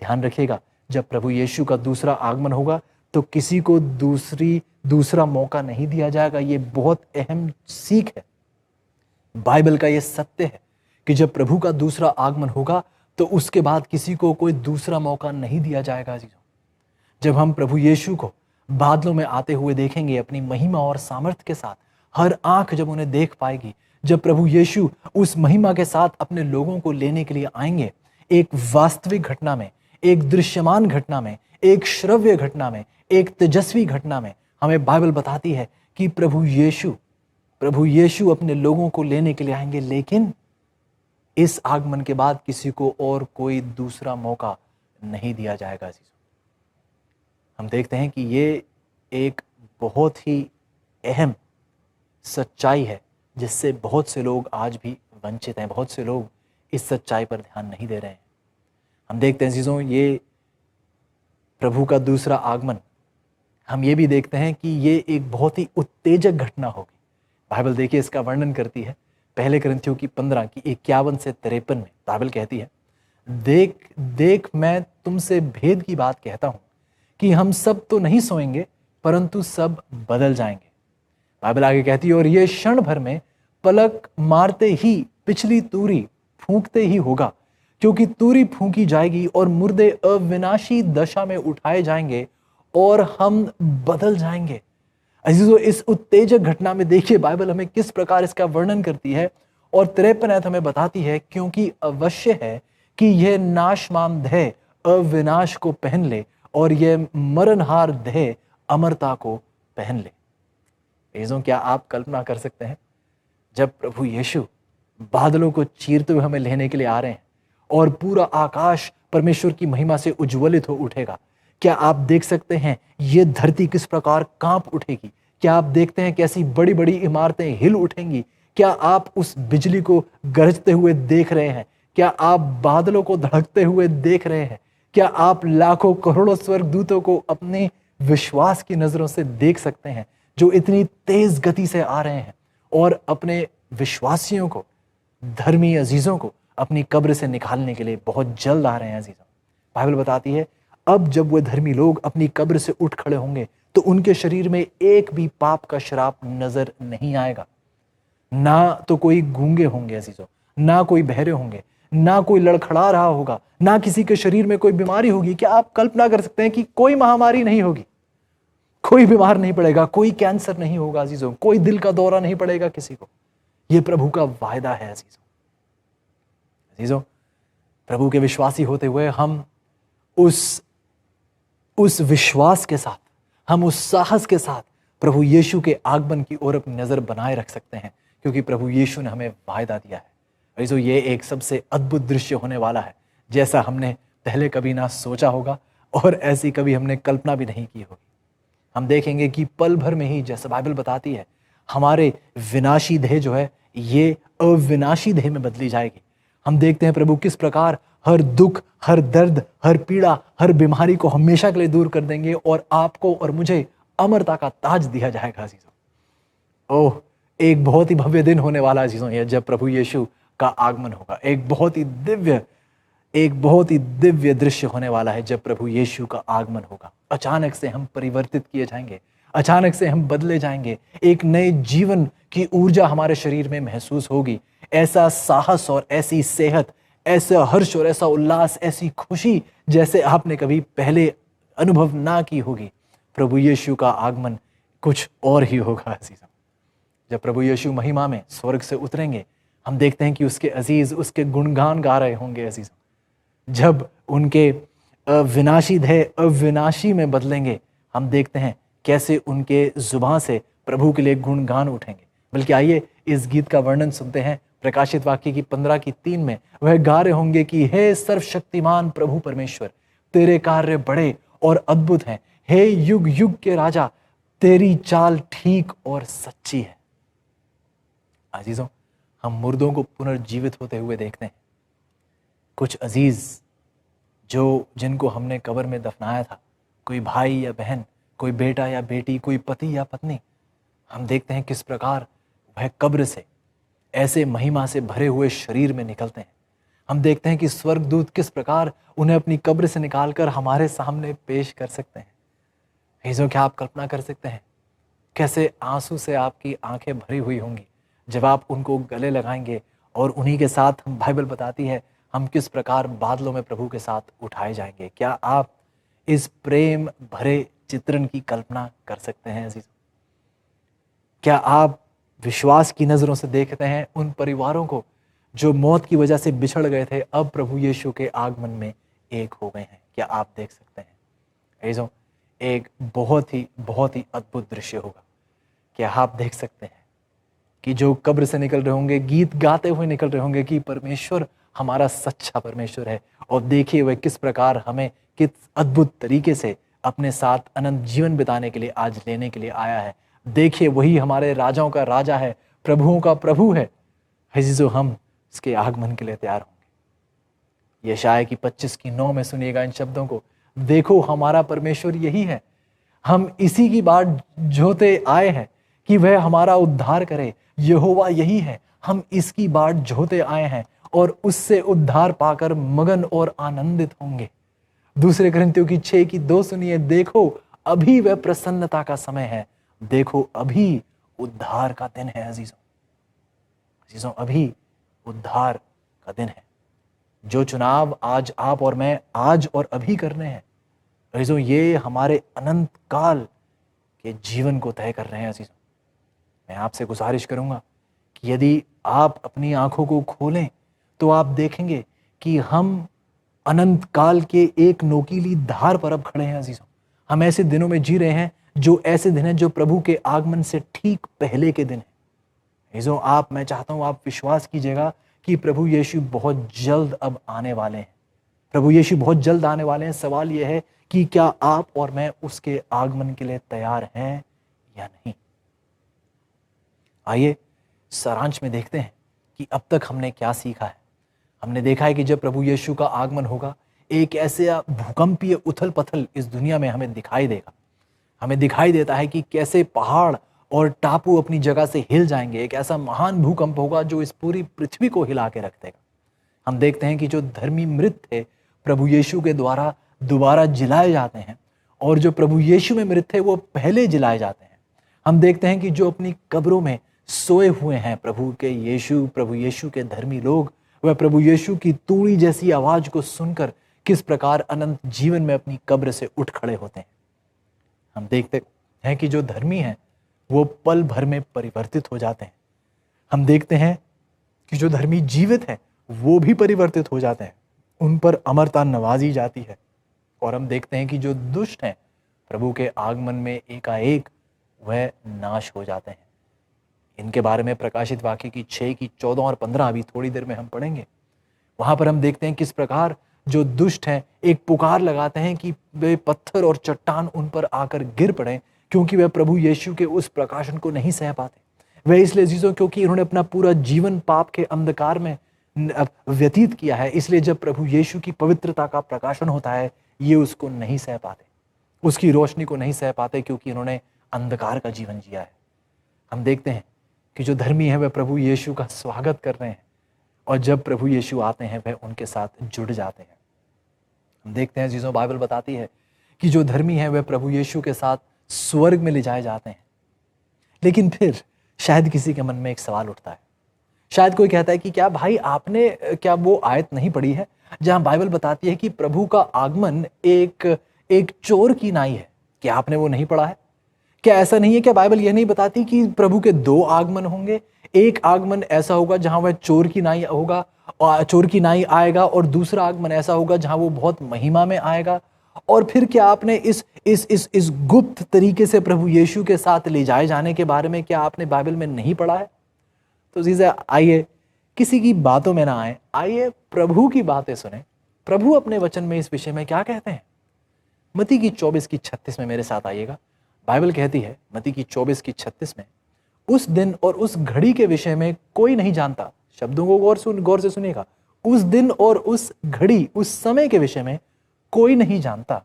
ध्यान रखिएगा, जब प्रभु यीशु का दूसरा आगमन होगा तो किसी को दूसरा मौका नहीं दिया जाएगा। ये बहुत अहम सीख है, बाइबल का ये सत्य है कि जब प्रभु का दूसरा आगमन होगा तो उसके बाद किसी को कोई दूसरा मौका नहीं दिया जाएगा। अजीजों, जब हम प्रभु यीशु को बादलों में आते हुए देखेंगे अपनी महिमा और सामर्थ्य के साथ, हर आंख जब उन्हें देख पाएगी, जब प्रभु यीशु उस महिमा के साथ अपने लोगों को लेने के लिए आएंगे, एक वास्तविक घटना में, एक दृश्यमान घटना में, एक श्रव्य घटना में, एक तेजस्वी घटना में, हमें बाइबल बताती है कि प्रभु यीशु अपने लोगों को लेने के लिए आएंगे। लेकिन इस आगमन के बाद किसी को और कोई दूसरा मौका नहीं दिया जाएगा। हम देखते हैं कि ये एक बहुत ही अहम सच्चाई है जिससे बहुत से लोग आज भी वंचित हैं। बहुत से लोग इस सच्चाई पर ध्यान नहीं दे रहे हैं। हम देखते हैं चीज़ों, ये प्रभु का दूसरा आगमन, हम ये भी देखते हैं कि ये एक बहुत ही उत्तेजक घटना होगी। बाइबल देखिए इसका वर्णन करती है, पहले कुरिन्थियों की 15 की 51 से 53 में बाइबल कहती है, देख मैं तुमसे भेद की बात कहता हूं कि हम सब तो नहीं सोएंगे परंतु सब बदल जाएंगे। बाइबल आगे कहती है, और ये क्षण भर में पलक मारते ही पिछली तूरी फूंकते ही होगा, क्योंकि तूरी फूंकी जाएगी और मुर्दे अविनाशी दशा में उठाए जाएंगे और हम बदल जाएंगे। अजीजों, इस उत्तेजक घटना में देखिए बाइबल हमें किस प्रकार इसका वर्णन करती है, और 53 आयत हमें बताती है, क्योंकि अवश्य है कि यह नाशमान देह अविनाश को पहन ले और यह मरणहार देह अमरता को पहन ले। अजीजों, क्या आप कल्पना कर सकते हैं जब प्रभु यीशु बादलों को चीरते हुए हमें लेने के लिए आ रहे हैं और पूरा आकाश परमेश्वर की महिमा से उज्ज्वलित हो उठेगा? क्या आप देख सकते हैं ये धरती किस प्रकार कांप उठेगी? क्या आप देखते हैं कैसी बड़ी बड़ी इमारतें हिल उठेंगी? क्या आप उस बिजली को गरजते हुए देख रहे हैं? क्या आप बादलों को धड़कते हुए देख रहे हैं? क्या आप लाखों करोड़ों स्वर्गदूतों को अपने विश्वास की नजरों से देख सकते हैं जो इतनी तेज गति से आ रहे हैं और अपने विश्वासियों को, धर्मी अजीजों को अपनी कब्र से निकालने के लिए बहुत जल्द आ रहे हैं? अजीजों, बाइबल बताती है अब जब वे धर्मी लोग अपनी कब्र से उठ खड़े होंगे तो उनके शरीर में एक भी पाप का श्राप नजर नहीं आएगा। ना तो कोई गूंगे होंगे अजीजों, ना कोई बहरे होंगे, ना कोई लड़खड़ा रहा होगा, ना किसी के शरीर में कोई बीमारी होगी। क्या आप कल्पना कर सकते हैं कि कोई महामारी नहीं होगी, कोई बीमार नहीं पड़ेगा, कोई कैंसर नहीं होगा अजीजों, कोई दिल का दौरा नहीं पड़ेगा किसी को? यह प्रभु का वायदा है अजीजों। प्रभु के विश्वासी होते हुए हम उस विश्वास के साथ, हम उस साहस के साथ प्रभु यीशु के आगमन की ओर अपनी नजर बनाए रख सकते हैं, क्योंकि प्रभु यीशु ने हमें वायदा दिया है। अजीजों, ये एक सबसे अद्भुत दृश्य होने वाला है, जैसा हमने पहले कभी ना सोचा होगा और ऐसी कभी हमने कल्पना भी नहीं की होगी। हम देखेंगे कि पल भर में ही, जैसा बाइबल बताती है, हमारे विनाशी देह जो है ये अविनाशी देह में बदली जाएगी। हम देखते हैं प्रभु किस प्रकार हर दुख, हर दर्द, हर पीड़ा, हर बीमारी को हमेशा के लिए दूर कर देंगे और आपको और मुझे अमरता का ताज दिया जाएगा अजीजों। ओह, एक बहुत ही भव्य दिन होने वाला है अजीजों ये, जब प्रभु यीशु का आगमन होगा। एक बहुत ही दिव्य दृश्य होने वाला है जब प्रभु यीशु का आगमन होगा। अचानक से हम परिवर्तित किए जाएंगे, अचानक से हम बदले जाएंगे, एक नए जीवन की ऊर्जा हमारे शरीर में महसूस होगी। ऐसा साहस और ऐसी सेहत, ऐसा हर्ष और ऐसा उल्लास, ऐसी खुशी जैसे आपने कभी पहले अनुभव ना की होगी। प्रभु यीशु का आगमन कुछ और ही होगा अजीजों। जब प्रभु यीशु महिमा में स्वर्ग से उतरेंगे, हम देखते हैं कि उसके अजीज उसके गुणगान गा रहे होंगे अजीजों। जब उनके विनाशी देह अविनाशी में बदलेंगे, हम देखते हैं कैसे उनके जुबान से प्रभु के लिए गुणगान उठेंगे। बल्कि आइए इस गीत का वर्णन सुनते हैं। प्रकाशित वाक्य की 15:3 में वह गा रहे होंगे कि हे सर्वशक्तिमान प्रभु परमेश्वर, तेरे कार्य बड़े और अद्भुत हैं। हे युग युग के राजा, तेरी चाल ठीक और सच्ची है। अजीजों, हम मुर्दों को पुनर्जीवित होते हुए देखते हैं। कुछ अजीज जो जिनको हमने कब्र में दफनाया था, कोई भाई या बहन, कोई बेटा या बेटी, कोई पति या पत्नी, हम देखते हैं किस प्रकार वह कब्र से ऐसे महिमा से भरे हुए शरीर में निकलते हैं। हम देखते हैं कि स्वर्गदूत किस प्रकार उन्हें अपनी कब्र से निकालकर हमारे सामने पेश कर सकते हैं। अजीजों, क्या आप कल्पना कर सकते हैं कैसे आंसू से आपकी आंखें भरी हुई होंगी जब आप उनको गले लगाएंगे, और उन्हीं के साथ हम, बाइबल बताती है, हम किस प्रकार बादलों में प्रभु के साथ उठाए जाएंगे। क्या आप इस प्रेम भरे चित्रण की कल्पना कर सकते हैं अजीजों? क्या आप विश्वास की नजरों से देखते हैं उन परिवारों को जो मौत की वजह से बिछड़ गए थे, अब प्रभु यीशु के आगमन में एक हो गए हैं? क्या आप देख सकते हैं अजीजों? एक बहुत ही अद्भुत दृश्य होगा। क्या आप देख सकते हैं कि जो कब्र से निकल रहे होंगे गीत गाते हुए निकल रहे होंगे कि परमेश्वर हमारा सच्चा परमेश्वर है, और देखिए वह किस प्रकार हमें किस अद्भुत तरीके से अपने साथ अनंत जीवन बिताने के लिए आज लेने के लिए आया है। देखिए वही हमारे राजाओं का राजा है, प्रभुओं का प्रभु है। अजीजों, हम इसके आगमन के लिए तैयार होंगे। यशायाह की 25:9 में सुनिएगा इन शब्दों को, देखो हमारा परमेश्वर यही है, हम इसी की बाट जोते आए हैं कि वह हमारा उद्धार करे। यहोवा यही है, हम इसकी बाट जोते आए हैं और उससे उद्धार पाकर मगन और आनंदित होंगे। दूसरे कोरिन्थियों की 6:2 सुनिए, देखो अभी वह प्रसन्नता का समय है, देखो अभी उद्धार का दिन है। अजीजों, अभी उद्धार का दिन है। जो चुनाव आज आप और मैं आज और अभी करने हैं अजीजों, ये हमारे अनंत काल के जीवन को तय कर रहे हैं। अजीजों, मैं आपसे गुजारिश करूंगा कि यदि आप अपनी आंखों को खोलें तो आप देखेंगे कि हम अनंत काल के एक नोकीली धार पर अब खड़े हैं। अजीजों, हम ऐसे दिनों में जी रहे हैं जो ऐसे दिन हैं जो प्रभु के आगमन से ठीक पहले के दिन हैं। अजीजों, मैं चाहता हूं आप विश्वास कीजिएगा कि प्रभु यीशु बहुत जल्द अब आने वाले हैं। प्रभु यीशु बहुत जल्द आने वाले हैं। सवाल यह है कि क्या आप और मैं उसके आगमन के लिए तैयार हैं या नहीं। आइए सारांश में देखते हैं कि अब तक हमने क्या सीखा है। हमने देखा है कि जब प्रभु यीशु का आगमन होगा, एक ऐसे भूकंपीय उथल पथल इस दुनिया में हमें दिखाई देगा। हमें दिखाई देता है कि कैसे पहाड़ और टापू अपनी जगह से हिल जाएंगे। एक ऐसा महान भूकंप होगा जो इस पूरी पृथ्वी को हिला के रख देगा। हम देखते हैं कि जो धर्मी मृत थे प्रभु यीशु के द्वारा दोबारा जिलाए जाते हैं, और जो प्रभु यीशु में मृत थे वो पहले जिलाए जाते हैं। हम देखते हैं कि जो अपनी कब्रों में सोए हुए हैं प्रभु यीशु के धर्मी लोग, वह प्रभु यीशु की तूड़ी जैसी आवाज को सुनकर किस प्रकार अनंत जीवन में अपनी कब्र से उठ खड़े होते हैं। हम देखते हैं कि जो धर्मी हैं वो पल भर में परिवर्तित हो जाते हैं। हम देखते हैं कि जो धर्मी जीवित हैं वो भी परिवर्तित हो जाते हैं, उन पर अमरता नवाजी जाती है। और हम देखते हैं कि जो दुष्ट हैं प्रभु के आगमन में एकाएक वह नाश हो जाते हैं। इनके बारे में प्रकाशित वाक्य की 6:14 और 15 अभी थोड़ी देर में हम पढ़ेंगे। वहां पर हम देखते हैं किस प्रकार जो दुष्ट हैं एक पुकार लगाते हैं कि वे पत्थर और चट्टान उन पर आकर गिर पड़े, क्योंकि वे प्रभु यीशु के उस प्रकाशन को नहीं सह पाते। वह इसलिए अजीजों क्योंकि इन्होंने अपना पूरा जीवन पाप के अंधकार में व्यतीत किया है। इसलिए जब प्रभु यीशु की पवित्रता का प्रकाशन होता है ये उसको नहीं सह पाते, उसकी रोशनी को नहीं सह पाते, क्योंकि इन्होंने अंधकार का जीवन जिया है। हम देखते हैं कि जो धर्मी है वह प्रभु यीशु का स्वागत कर रहे हैं, और जब प्रभु यीशु आते हैं वह उनके साथ जुड़ जाते हैं। हम देखते हैं अजीजों, बाइबल बताती है कि जो धर्मी है वह प्रभु यीशु के साथ स्वर्ग में ले जाए जाते हैं। लेकिन फिर शायद किसी के मन में एक सवाल उठता है। शायद कोई कहता है कि क्या भाई आपने क्या वो आयत नहीं पढ़ी है जहां बाइबल बताती है कि प्रभु का आगमन एक चोर की नाई है? क्या आपने वो नहीं पढ़ा है? क्या ऐसा नहीं है? क्या बाइबल यह नहीं बताती कि प्रभु के 2 आगमन होंगे? एक आगमन ऐसा होगा जहां वह चोर की नाई होगा, चोर की नाई आएगा, और दूसरा आगमन ऐसा होगा जहां वो बहुत महिमा में आएगा। और फिर क्या आपने इस गुप्त तरीके से प्रभु यीशु के साथ ले जाए जाने के बारे में क्या आपने बाइबल में नहीं पढ़ा है? तो चीजें, आइए किसी की बातों में ना आए, आइए प्रभु की बातें सुने। प्रभु अपने वचन में इस विषय में क्या कहते हैं। मत्ती की 24:36 में मेरे साथ आइएगा। बाइबल कहती है मत्ती की 24:36 में, उस दिन और उस घड़ी के विषय में कोई नहीं जानता। शब्दों को गौर से सुनिएगा। उस दिन और उस घड़ी, उस समय के विषय में कोई नहीं जानता।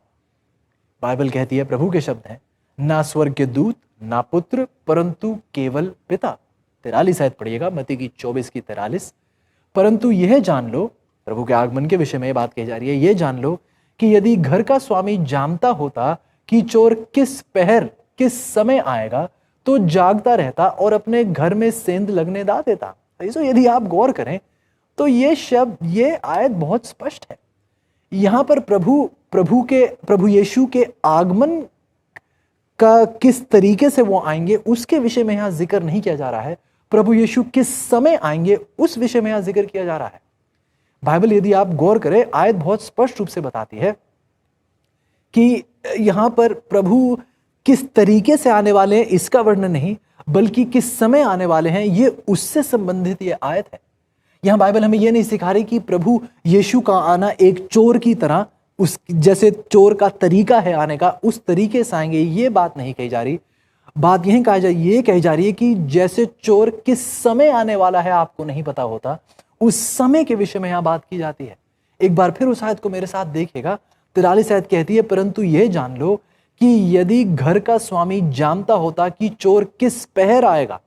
बाइबल कहती है, प्रभु के शब्द हैं, ना स्वर्ग के दूत, ना पुत्र, परंतु केवल पिता। 43 आयत पढ़िएगा, मत्ती की 24 की 43। परंतु यह जान लो, प्रभु के आगमन के विषय में यह बात कही जा रही है, यह जान लो कि यदि घर का स्वामी जानता होता कि चोर किस पहर किस समय आएगा, तो जागता रहता और अपने घर में सेंध लगने ना देता। यदि आप गौर करें तो ये शब्द, ये आयत बहुत स्पष्ट है। यहां पर प्रभु यीशु के आगमन का किस तरीके से वो आएंगे उसके विषय में यहां जिक्र नहीं किया जा रहा है। प्रभु यीशु किस समय आएंगे उस विषय में यहां जिक्र किया जा रहा है। बाइबल यदि आप गौर करें, आयत बहुत स्पष्ट रूप से बताती है कि यहां पर प्रभु किस तरीके से आने वाले हैं इसका वर्णन नहीं, बल्कि किस समय आने वाले हैं, ये उससे संबंधित ये आयत है। यहां बाइबल हमें यह नहीं सिखा रही कि प्रभु यीशु का आना एक चोर की तरह, उस जैसे चोर का तरीका है आने का उस तरीके से आएंगे, ये बात नहीं कही जा रही। बात यही कही जा रही है कि जैसे चोर किस समय आने वाला है आपको नहीं पता होता, उस समय के विषय में यहां बात की जाती है। एक बार फिर उस आयत को मेरे साथ देखिएगा। 43 आयत कहती है, परंतु यह जान लो कि यदि घर का स्वामी जानता होता कि चोर किस पहर आएगा,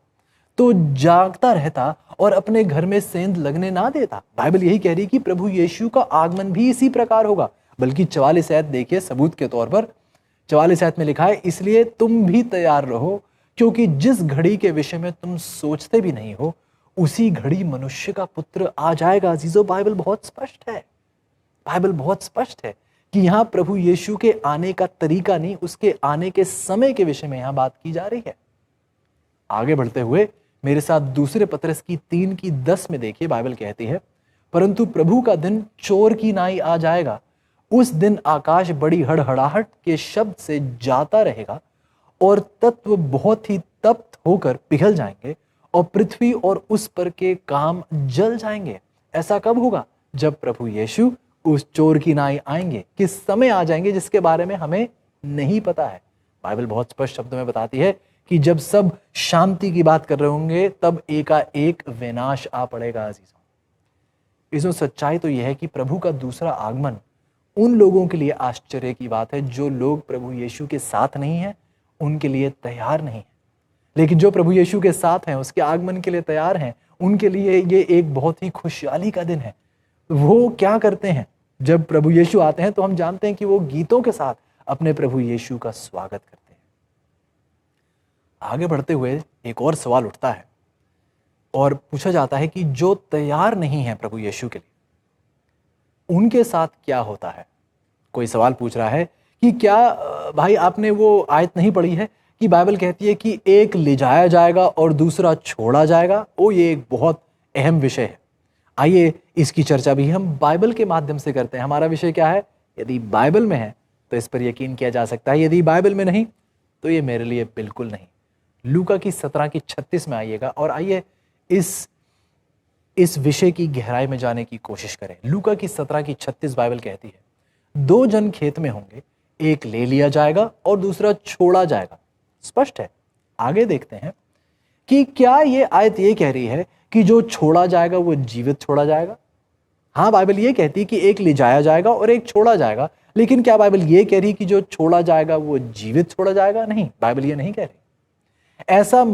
तो जागता रहता और अपने घर में सेंध लगने ना देता। बाइबल यही कह रही कि प्रभु यीशु का आगमन भी इसी प्रकार होगा। बल्कि 44 आयत देखिए सबूत के तौर पर। 44 आयत में लिखा है, इसलिए तुम भी तैयार रहो, क्योंकि जिस घड़ी के विषय में तुम सोचते भी नहीं हो, उसी घड़ी मनुष्य का पुत्र आ जाएगा। अजीजों, बाइबल बहुत स्पष्ट है। बाइबल बहुत स्पष्ट है कि यहाँ प्रभु यीशु के आने का तरीका नहीं, उसके आने के समय के विषय में यहाँ बात की जा रही है। आगे बढ़ते हुए मेरे साथ दूसरे पतरस की 3 की 10 में देखिए, बाइबल कहती है, परंतु प्रभु का दिन चोर की नाई आ जाएगा। उस दिन आकाश बड़ी हड़हड़ाहट के शब्द से जाता रहेगा और तत्व बहुत ही तप्त होकर पिघल जाएंगे और पृथ्वी और उस पर के काम जल जाएंगे। ऐसा कब होगा? जब प्रभु यीशु उस चोर की नाई आएंगे। किस समय आ जाएंगे जिसके बारे में हमें नहीं पता है। बाइबल बहुत स्पष्ट शब्दों में बताती है कि जब सब शांति की बात कर रहे होंगे तब एकाएक विनाश आ पड़ेगा। अजीजों, इसमें सच्चाई तो यह है कि प्रभु का दूसरा आगमन उन लोगों के लिए आश्चर्य की बात है जो लोग प्रभु यीशु के साथ नहीं हैं, उनके लिए तैयार नहीं है। लेकिन जो प्रभु यीशु के साथ हैं, उसके आगमन के लिए तैयार हैं, उनके लिए ये एक बहुत ही खुशहाली का दिन है। वो क्या करते हैं जब प्रभु यीशु आते हैं? तो हम जानते हैं कि वो गीतों के साथ अपने प्रभु यीशु का स्वागत करते हैं। आगे बढ़ते हुए एक और सवाल उठता है और पूछा जाता है कि जो तैयार नहीं है प्रभु यीशु के लिए, उनके साथ क्या होता है? कोई सवाल पूछ रहा है कि क्या भाई आपने वो आयत नहीं पढ़ी है कि बाइबल कहती है कि एक ले जाया जाएगा और दूसरा छोड़ा जाएगा? ये एक बहुत अहम विषय है। आइए इसकी चर्चा भी हम बाइबल के माध्यम से करते हैं। हमारा विषय क्या है? यदि बाइबल में है तो इस पर यकीन किया जा सकता है, यदि बाइबल में नहीं तो ये मेरे लिए बिल्कुल नहीं। लूका की 17 की 36 में आइएगा और आइए इस विषय की गहराई में जाने की कोशिश करें। लूका की 17 की 36 बाइबल कहती है, 2 जन खेत में होंगे, एक ले लिया जाएगा और दूसरा छोड़ा जाएगा। स्पष्ट है। आगे देखते हैं कि क्या ये आयत ये कह रही है कि जो छोड़ा जाएगा वो जीवित छोड़ा जाएगा? हाँ, बाइबल ये कहती है कि एक ले जाया जाएगा और एक छोड़ा जाएगा। लेकिन क्या बाइबल ये कह रही कि जो छोड़ा जाएगा वो जीवित छोड़ा जाएगा? नहीं, बाइबल ये नहीं कह रही। ऐसा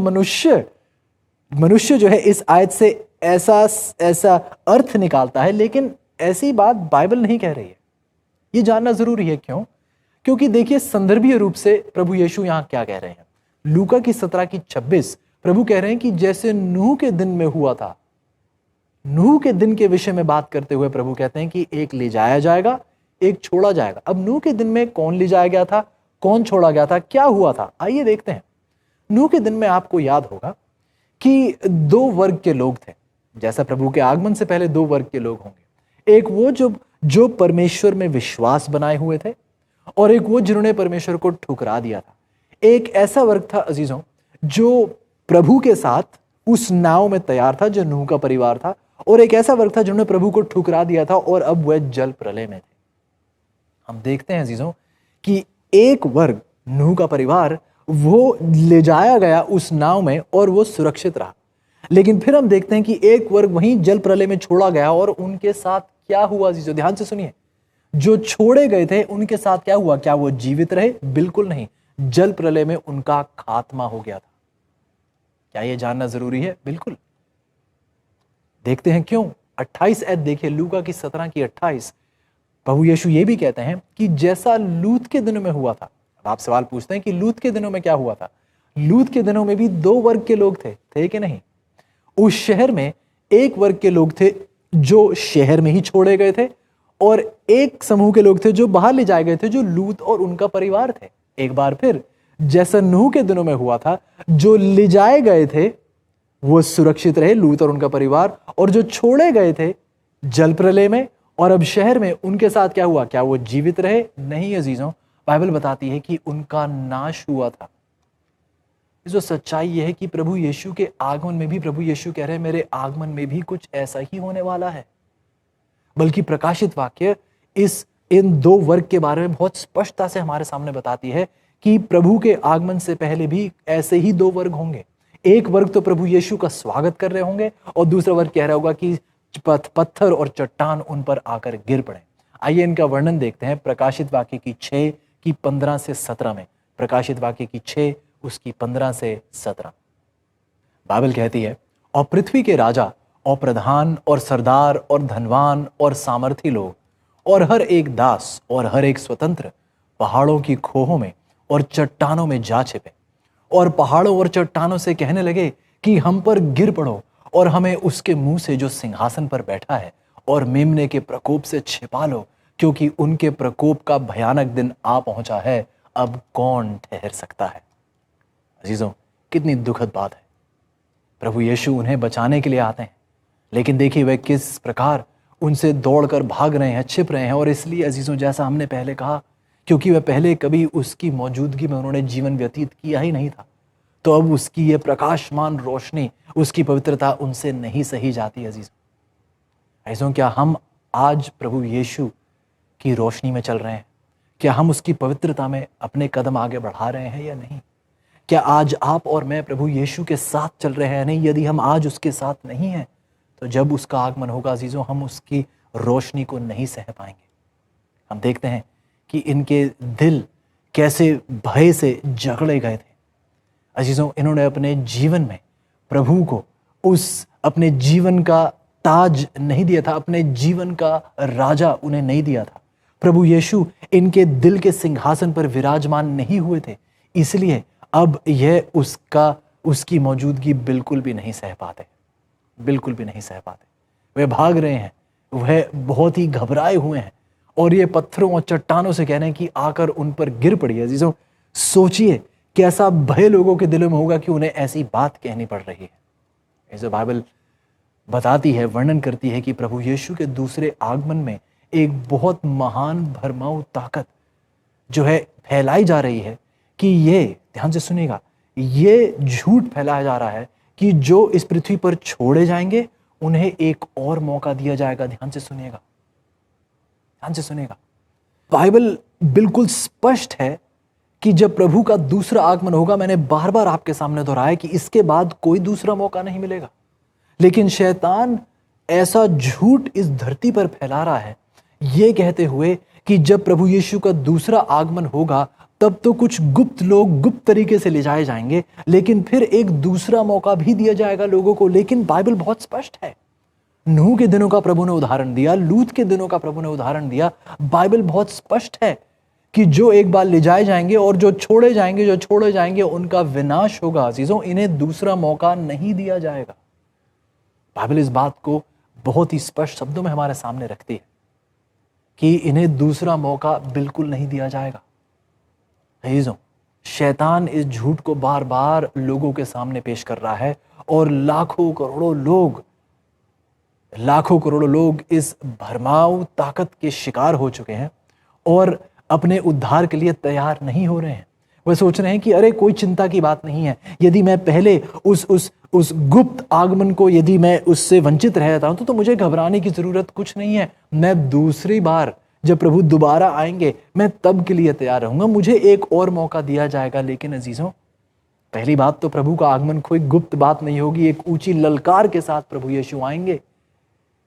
मनुष्य जो है इस आयत से ऐसा अर्थ निकालता है, लेकिन ऐसी बात बाइबल नहीं कह रही है। ये जानना जरूरी है। क्यों? क्योंकि देखिए संदर्भीय रूप से प्रभु यीशु यहां क्या कह रहे हैं। लूका की 17 की 26 प्रभु कह रहे हैं कि जैसे नूह के दिन में हुआ था, नूह के दिन के विषय में बात करते हुए प्रभु कहते हैं कि एक ले जाया जाएगा, एक छोड़ा जाएगा। अब नूह के दिन में कौन ले जाया गया था, कौन छोड़ा गया था, क्या हुआ था? आइए देखते हैं। नूह के दिन में आपको याद होगा कि 2 वर्ग के लोग थे। जैसा प्रभु के आगमन से पहले 2 वर्ग के लोग होंगे। एक वो जो परमेश्वर में विश्वास बनाए हुए थे और एक वो जिन्होंने परमेश्वर को ठुकरा दिया था। एक ऐसा वर्ग था अजीजों जो प्रभु के साथ उस नाव में तैयार था, जो नूह का परिवार था, और एक ऐसा वर्ग था जिन्होंने प्रभु को ठुकरा दिया था और अब वह जल प्रलय में थे। हम देखते हैं अजीजों कि एक वर्ग नूह का परिवार वो ले जाया गया उस नाव में और वो सुरक्षित रहा। लेकिन फिर हम देखते हैं कि एक वर्ग वहीं जल प्रलय में छोड़ा गया और उनके साथ क्या हुआ अजीजों? ध्यान से सुनिए। जो छोड़े गए थे उनके साथ क्या हुआ? क्या वो जीवित रहे? बिल्कुल नहीं। जल प्रलय में उनका खात्मा हो गया था। क्या यह जानना जरूरी है? बिल्कुल। देखते हैं क्यों। 28 ऐड देखिए, लूका की 17 की 28। प्रभु यीशु ये भी कहते हैं कि जैसा लूत के दिनों में हुआ था। अब आप सवाल पूछते हैं कि लूत के दिनों में क्या हुआ था? लूत के दिनों में भी दो वर्ग के लोग थे कि नहीं? उस शहर में एक वर्ग के लोग थे जो शहर में ही छोड़े गए थे, और एक समूह के लोग थे जो बाहर ले जाए गए थे, जो लूत और उनका परिवार थे। एक बार फिर जैसा नूह के दिनों में हुआ था, जो ले जाए गए थे वो सुरक्षित रहे, लूत और उनका परिवार, और जो छोड़े गए थे जल प्रलय में और अब शहर में, उनके साथ क्या हुआ? क्या वो जीवित रहे? नहीं अजीजों, बाइबल बताती है कि उनका नाश हुआ था। जो सच्चाई यह है कि प्रभु यीशु के आगमन में भी प्रभु यीशु कह रहे हैं मेरे आगमन में भी कुछ ऐसा ही होने वाला है। बल्कि प्रकाशित वाक्य इन दो वर्ग के बारे में बहुत स्पष्टता से हमारे सामने बताती है कि प्रभु के आगमन से पहले भी ऐसे ही दो वर्ग होंगे। एक वर्ग तो प्रभु यीशु का स्वागत कर रहे होंगे और दूसरा वर्ग कह रहा होगा कि पत्थर और चट्टान उन पर आकर गिर पड़े। आइए इनका वर्णन देखते हैं प्रकाशित वाक्य की 6 की 15 से 17 में। प्रकाशित वाक्य की 6 उसकी 15 से 17 बाइबल कहती है, और पृथ्वी के राजा और प्रधान और सरदार और धनवान और सामर्थी लोग और हर एक दास और हर एक स्वतंत्र पहाड़ों की खोहों में और चट्टानों में जा छिपे और पहाड़ों और चट्टानों से कहने लगे कि हम पर गिर पड़ो और हमें उसके मुंह से जो सिंहासन पर बैठा है और मेमने के प्रकोप से छिपा लो, क्योंकि उनके प्रकोप का भयानक दिन आ पहुंचा है। अब कौन ठहर सकता है? अजीजों, कितनी दुखद बात है। प्रभु यीशु उन्हें बचाने के लिए आते हैं, लेकिन देखिए वे किस प्रकार उनसे दौड़कर भाग रहे हैं, छिप रहे हैं। और इसलिए अजीजों, जैसा हमने पहले कहा, क्योंकि वह पहले कभी उसकी मौजूदगी में उन्होंने जीवन व्यतीत किया ही नहीं था, तो अब उसकी ये प्रकाशमान रोशनी, उसकी पवित्रता उनसे नहीं सही जाती। अजीजों, क्या हम आज प्रभु यीशु की रोशनी में चल रहे हैं? क्या हम उसकी पवित्रता में अपने कदम आगे बढ़ा रहे हैं या नहीं? क्या आज आप और मैं प्रभु यीशु के साथ चल रहे हैं या नहीं? यदि हम आज उसके साथ नहीं हैं, तो जब उसका आगमन होगा अजीजों, हम उसकी रोशनी को नहीं सह पाएंगे। हम देखते हैं कि इनके दिल कैसे भय से जकड़े गए थे। अजीजों, इन्होंने अपने जीवन में प्रभु को उस अपने जीवन का ताज नहीं दिया था, अपने जीवन का राजा उन्हें नहीं दिया था। प्रभु यीशु इनके दिल के सिंहासन पर विराजमान नहीं हुए थे, इसलिए अब यह उसकी मौजूदगी बिल्कुल भी नहीं सह पाते, बिल्कुल भी नहीं सह पाते। वे भाग रहे हैं, वह बहुत ही घबराए हुए हैं और ये पत्थरों और चट्टानों से कह रहे हैं कि आकर उन पर गिर पड़िए। अजीजों, सोचिए कैसा भय लोगों के दिलों में होगा कि उन्हें ऐसी बात कहनी पड़ रही है। ऐसे बाइबल बताती है, वर्णन करती है कि प्रभु यीशु के दूसरे आगमन में एक बहुत महान भरमाऊ ताकत जो है फैलाई जा रही है कि ये, ध्यान से सुनिएगा, ये झूठ फैलाया जा रहा है कि जो इस पृथ्वी पर छोड़े जाएंगे उन्हें एक और मौका दिया जाएगा। ध्यान से सुनिएगा, ध्यान से सुनिएगा। बाइबल बिल्कुल स्पष्ट है कि जब प्रभु का दूसरा आगमन होगा, मैंने बार बार आपके सामने दोहराया कि इसके बाद कोई दूसरा मौका नहीं मिलेगा। लेकिन शैतान ऐसा झूठ इस धरती पर फैला रहा है, ये कहते हुए कि जब प्रभु यीशु का दूसरा आगमन होगा तब तो कुछ गुप्त लोग गुप्त तरीके से ले जाए जाएंगे, लेकिन फिर एक दूसरा मौका भी दिया जाएगा लोगों को। लेकिन बाइबल बहुत स्पष्ट है। नूह के दिनों का प्रभु ने उदाहरण दिया, लूत के दिनों का प्रभु ने उदाहरण दिया। बाइबल बहुत स्पष्ट है कि जो एक बार ले जाए जाएंगे और जो छोड़े जाएंगे उनका विनाश होगा। अजीजों, इन्हें दूसरा मौका नहीं दिया जाएगा। बाइबल इस बात को बहुत ही स्पष्ट शब्दों में हमारे सामने रखती है कि इन्हें दूसरा मौका बिल्कुल नहीं दिया जाएगा। अजीजों, शैतान इस झूठ को बार बार लोगों के सामने पेश कर रहा है और लाखों करोड़ों लोग इस भरमाऊ ताकत के शिकार हो चुके हैं और अपने उद्धार के लिए तैयार नहीं हो रहे हैं। वे सोच रहे हैं कि अरे कोई चिंता की बात नहीं है, यदि मैं पहले उस गुप्त आगमन को यदि मैं उससे वंचित रह जाता हूं तो मुझे घबराने की जरूरत कुछ नहीं है। मैं दूसरी बार जब प्रभु दोबारा आएंगे मैं तब के लिए तैयार रहूंगा, मुझे एक और मौका दिया जाएगा। लेकिन अजीजों, पहली बात तो प्रभु का आगमन कोई गुप्त बात नहीं होगी, एक ऊंची ललकार के साथ प्रभु यीशु आएंगे।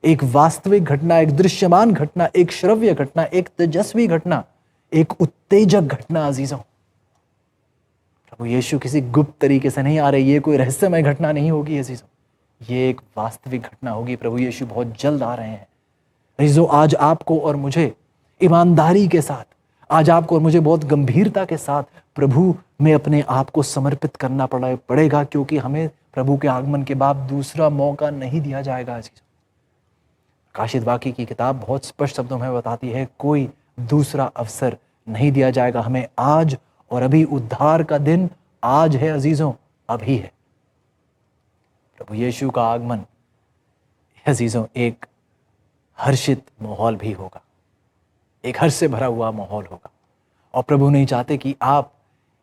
एक वास्तविक घटना, एक दृश्यमान घटना, एक श्रव्य घटना, एक तेजस्वी घटना, एक उत्तेजक घटना अजीजों। प्रभु यीशु किसी गुप्त तरीके से नहीं आ रहे, ये कोई रहस्यमय घटना नहीं होगी अजीजों, ये एक वास्तविक घटना होगी। प्रभु यीशु बहुत जल्द आ रहे हैं अजीजों। आज आपको और मुझे ईमानदारी के साथ, आज आपको और मुझे बहुत गंभीरता के साथ प्रभु में अपने आप को समर्पित करना पड़ेगा, क्योंकि हमें प्रभु के आगमन के बाद दूसरा मौका नहीं दिया जाएगा अजीजों। प्रकाशित वाक्य की किताब बहुत स्पष्ट शब्दों में बताती है, कोई दूसरा अवसर नहीं दिया जाएगा हमें। आज और अभी उद्धार का दिन आज है अजीजों, अभी है। प्रभु यीशु का आगमन अजीजों एक हर्षित माहौल भी होगा, एक हर्ष से भरा हुआ माहौल होगा। और प्रभु नहीं चाहते कि आप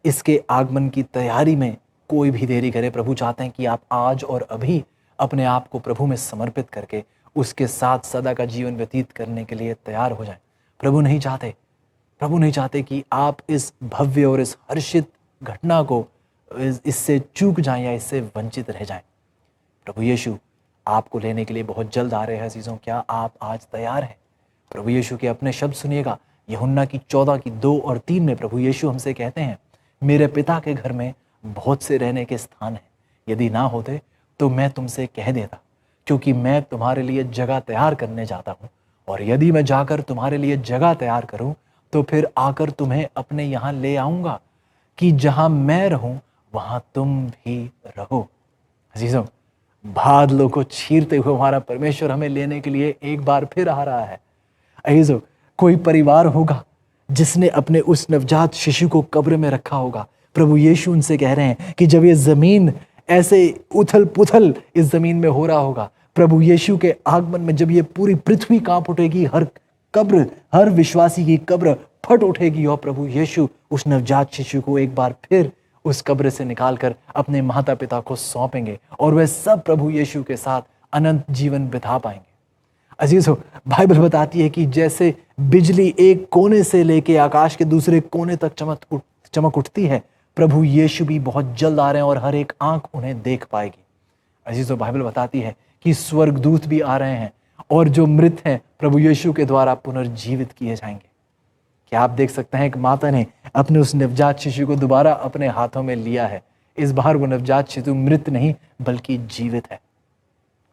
इसके आगमन की तैयारी में कोई भी देरी करे। प्रभु चाहते हैं कि आप आज और अभी अपने आप को प्रभु में समर्पित करके उसके साथ सदा का जीवन व्यतीत करने के लिए तैयार हो जाएं। प्रभु नहीं चाहते कि आप इस भव्य और इस हर्षित घटना को इससे चूक जाएं या इससे वंचित रह जाएं। प्रभु यीशु आपको लेने के लिए बहुत जल्द आ रहे हैं अजीजों। क्या आप आज तैयार हैं? प्रभु यीशु के अपने शब्द सुनिएगा। यूहन्ना की 14 की 2 और 3 में प्रभु यीशु हमसे कहते हैं, मेरे पिता के घर में बहुत से रहने के स्थान हैं, यदि ना होते तो मैं तुमसे कह देता, क्योंकि मैं तुम्हारे लिए जगह तैयार करने जाता हूँ। और यदि मैं जाकर तुम्हारे लिए जगह तैयार करूँ तो फिर आकर तुम्हें अपने यहाँ ले आऊँगा, कि जहाँ मैं रहूँ वहाँ तुम भी रहो। अजीजों, बादलों को चीरते हुए हमारा परमेश्वर हमें लेने के लिए एक बार फिर आ रहा है। अजीजों, कोई परिवार होगा जिसने अपने उस नवजात शिशु को कब्र में रखा होगा। प्रभु यीशु उनसे कह रहे हैं कि जब ये जमीन ऐसे उथल पुथल इस जमीन में हो रहा होगा, प्रभु यीशु के आगमन में जब ये पूरी पृथ्वी कांप उठेगी, हर कब्र, हर विश्वासी की कब्र फट उठेगी, और प्रभु यीशु उस नवजात शिशु को एक बार फिर उस कब्र से निकालकर अपने माता पिता को सौंपेंगे, और वह सब प्रभु यीशु के साथ अनंत जीवन बिता पाएंगे। अजीजों, बाइबल बताती है कि जैसे बिजली एक कोने से लेके आकाश के दूसरे कोने तक चमक उठती है, प्रभु यीशु भी बहुत जल्द आ रहे हैं और हर एक आंख उन्हें देख पाएगी। अजीजों, बाइबल बताती है कि स्वर्गदूत भी आ रहे हैं और जो मृत हैं प्रभु यीशु के द्वारा पुनर्जीवित किए जाएंगे। क्या आप देख सकते हैं, एक माता ने अपने उस नवजात शिशु को दोबारा अपने हाथों में लिया है। इस बार वो नवजात शिशु मृत नहीं बल्कि जीवित है।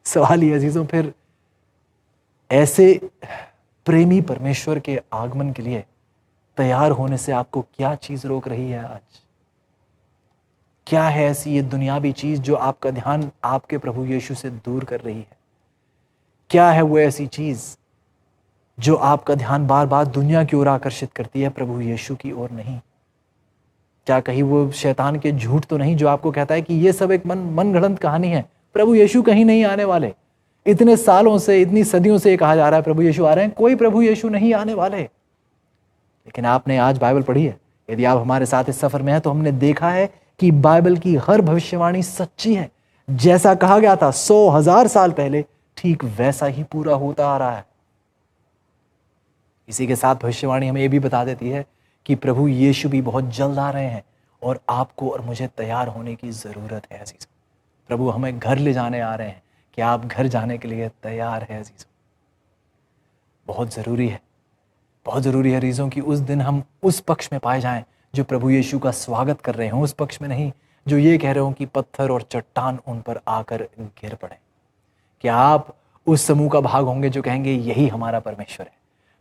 सवाल ये अजीजों, फिर ऐसे प्रेमी परमेश्वर के आगमन के लिए तैयार होने से आपको क्या चीज रोक रही है आज? क्या है ऐसी ये दुनियावी चीज जो आपका ध्यान आपके प्रभु यीशु से दूर कर रही है? क्या है वो ऐसी चीज जो आपका ध्यान बार बार दुनिया की ओर आकर्षित करती है, प्रभु यीशु की ओर नहीं? क्या कहीं वो शैतान के झूठ तो नहीं जो आपको कहता है कि ये सब एक मनगढ़ंत कहानी है, प्रभु यीशु कहीं नहीं आने वाले? इतने सालों से, इतनी सदियों से कहा जा रहा है प्रभु यीशु आ रहे हैं, कोई प्रभु यीशु नहीं आने वाले। लेकिन आपने आज बाइबल पढ़ी है, यदि आप हमारे साथ इस सफर में हैं तो हमने देखा है कि बाइबल की हर भविष्यवाणी सच्ची है। जैसा कहा गया था 100,000 साल पहले, ठीक वैसा ही पूरा होता आ रहा है। इसी के साथ भविष्यवाणी हमें यह भी बता देती है कि प्रभु यीशु भी बहुत जल्द आ रहे हैं और आपको और मुझे तैयार होने की जरूरत है अजीज। प्रभु हमें घर ले जाने आ रहे हैं। क्या आप घर जाने के लिए तैयार है अजीज? बहुत जरूरी है, बहुत जरूरी है अजीजों कि उस दिन हम उस पक्ष में पाए जाएं जो प्रभु यीशु का स्वागत कर रहे हों, उस पक्ष में नहीं जो ये कह रहे हो कि पत्थर और चट्टान उन पर आकर गिर पड़े। क्या आप उस समूह का भाग होंगे जो कहेंगे यही हमारा परमेश्वर है,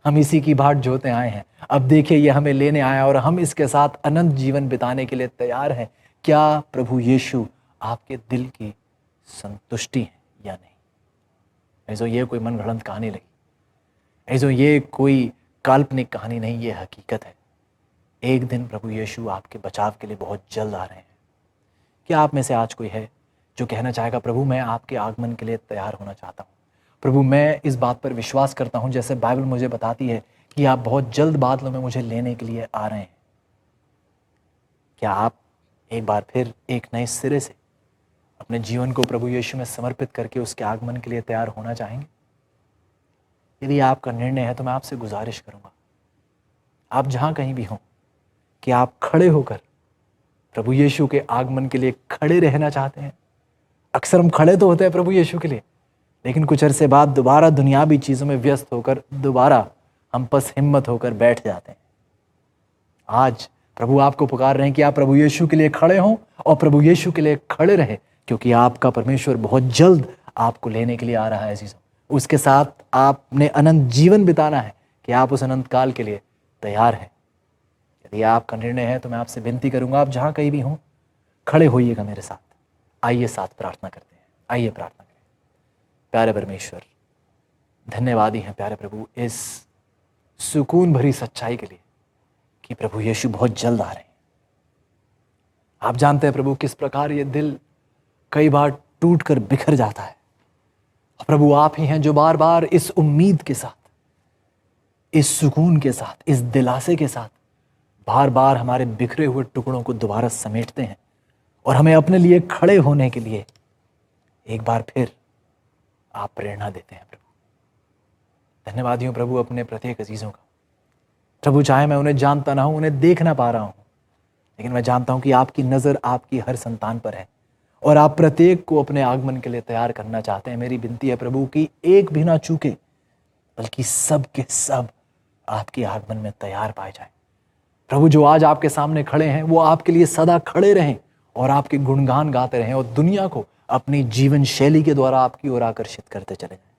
हम इसी की बाट जोते आए हैं, अब देखिए ये हमें लेने आया और हम इसके साथ अनंत जीवन बिताने के लिए तैयार हैं? क्या प्रभु यीशु आपके दिल की संतुष्टि है या नहीं? ऐसो ये कोई मनगढ़ंत कहानी नहीं, ऐसो ये कोई काल्पनिक कहानी नहीं, ये हकीकत है। एक दिन प्रभु यीशु आपके बचाव के लिए बहुत जल्द आ रहे हैं। क्या आप में से आज कोई है जो कहना चाहेगा, प्रभु मैं आपके आगमन के लिए तैयार होना चाहता हूँ, प्रभु मैं इस बात पर विश्वास करता हूँ जैसे बाइबल मुझे बताती है कि आप बहुत जल्द बादलों में मुझे लेने के लिए आ रहे हैं? क्या आप एक बार फिर एक नए सिरे से अपने जीवन को प्रभु यीशु में समर्पित करके उसके आगमन के लिए तैयार होना चाहेंगे? यदि आपका निर्णय है तो मैं आपसे गुजारिश करूंगा, आप जहां कहीं भी हों, कि आप खड़े होकर प्रभु यीशु के आगमन के लिए खड़े रहना चाहते हैं। अक्सर हम खड़े तो होते हैं प्रभु यीशु के लिए, लेकिन कुछ अरसे बाद दोबारा दुनियावी चीज़ों में व्यस्त होकर दोबारा हम बस हिम्मत होकर बैठ जाते हैं। आज प्रभु आपको पुकार रहे हैं कि आप प्रभु यीशु के लिए खड़े हों और प्रभु यीशु के लिए खड़े रहें, क्योंकि आपका परमेश्वर बहुत जल्द आपको लेने के लिए आ रहा है अजीजों। उसके साथ आपने अनंत जीवन बिताना है कि आप उस अनंत काल के लिए तैयार हैं। यदि आपका निर्णय है तो मैं आपसे विनती करूंगा, आप जहां कहीं भी हों खड़े होइएगा मेरे साथ। आइए साथ प्रार्थना करते हैं, आइए प्रार्थना करें। प्यारे परमेश्वर, धन्यवादी हैं प्यारे प्रभु इस सुकून भरी सच्चाई के लिए कि प्रभु यीशु बहुत जल्द आ रहे हैं। आप जानते हैं प्रभु किस प्रकार ये दिल कई बार टूट कर बिखर जाता है। प्रभु आप ही हैं जो बार बार इस उम्मीद के साथ, इस सुकून के साथ, इस दिलासे के साथ बार बार हमारे बिखरे हुए टुकड़ों को दोबारा समेटते हैं और हमें अपने लिए खड़े होने के लिए एक बार फिर आप प्रेरणा देते हैं प्रभु। धन्यवाद हूं प्रभु अपने प्रत्येक अजीजों का। प्रभु चाहे मैं उन्हें जानता ना हूं, उन्हें देख ना पा रहा हूं, लेकिन मैं जानता हूं कि आपकी नज़र आपकी हर संतान पर है और आप प्रत्येक को अपने आगमन के लिए तैयार करना चाहते हैं। मेरी विनती है प्रभु कि एक भी ना चूके, बल्कि सब के सब आपके आगमन में तैयार पाए जाए। प्रभु जो आज आपके सामने खड़े हैं वो आपके लिए सदा खड़े रहें और आपके गुणगान गाते रहें और दुनिया को अपनी जीवन शैली के द्वारा आपकी ओर आकर्षित करते चले जाएं।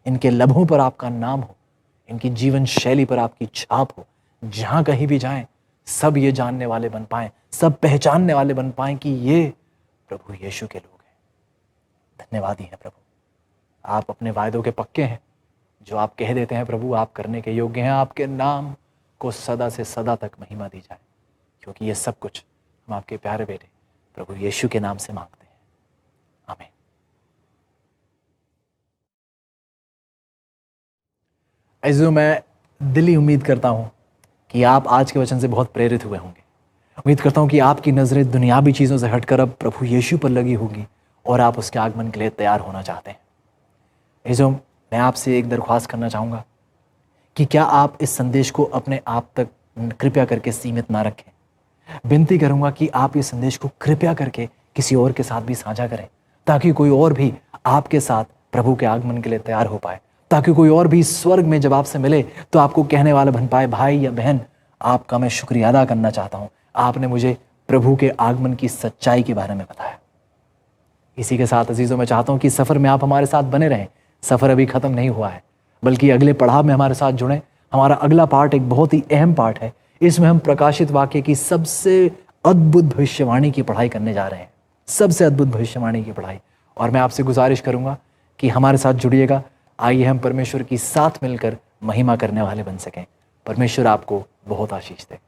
इनके लबों पर आपका नाम हो, इनकी जीवन शैली पर आपकी छाप हो। जहां कहीं भी जाएं सब ये जानने वाले बन पाएं, सब पहचानने वाले बन पाएं कि ये प्रभु यीशु के लोग हैं। धन्यवादी हैं प्रभु, आप अपने वायदों के पक्के हैं। जो आप कह देते हैं प्रभु आप करने के योग्य हैं। आपके नाम को सदा से सदा तक महिमा दी जाए, क्योंकि ये सब कुछ हम आपके प्यारे बेटे प्रभु यीशु के नाम से मांगते हैं। आमीन। ऐसे मैं दिली उम्मीद करता हूं कि आप आज के वचन से बहुत प्रेरित हुए होंगे। उम्मीद करता हूं कि आपकी नज़रें दुनियावी चीज़ों से हटकर अब प्रभु यीशु पर लगी होगी और आप उसके आगमन के लिए तैयार होना चाहते हैं। ऐसे मैं आपसे एक दरख्वास्त करना चाहूँगा कि क्या आप इस संदेश को अपने आप तक कृपया करके सीमित ना रखें। विनती करूँगा कि आप इस संदेश को कृपया करके किसी और के साथ भी साझा करें, ताकि कोई और भी आपके साथ प्रभु के आगमन के लिए तैयार हो पाए, ताकि कोई और भी स्वर्ग में जब आपसे मिले तो आपको कहने वाला बन पाए, भाई या बहन आपका मैं शुक्रिया अदा करना चाहता हूँ, आपने मुझे प्रभु के आगमन की सच्चाई के बारे में बताया। इसी के साथ अजीजों मैं चाहता हूँ कि सफ़र में आप हमारे साथ बने रहें। सफ़र अभी ख़त्म नहीं हुआ है, बल्कि अगले पड़ाव में हमारे साथ जुड़ें। हमारा अगला पार्ट एक बहुत ही अहम पार्ट है। इसमें हम प्रकाशित वाक्य की सबसे अद्भुत भविष्यवाणी की पढ़ाई करने जा रहे हैं, सबसे अद्भुत भविष्यवाणी की पढ़ाई। और मैं आपसे गुजारिश करूँगा कि हमारे साथ जुड़िएगा। आइए हम परमेश्वर की साथ मिलकर महिमा करने वाले बन सकें। परमेश्वर आपको बहुत आशीष दे।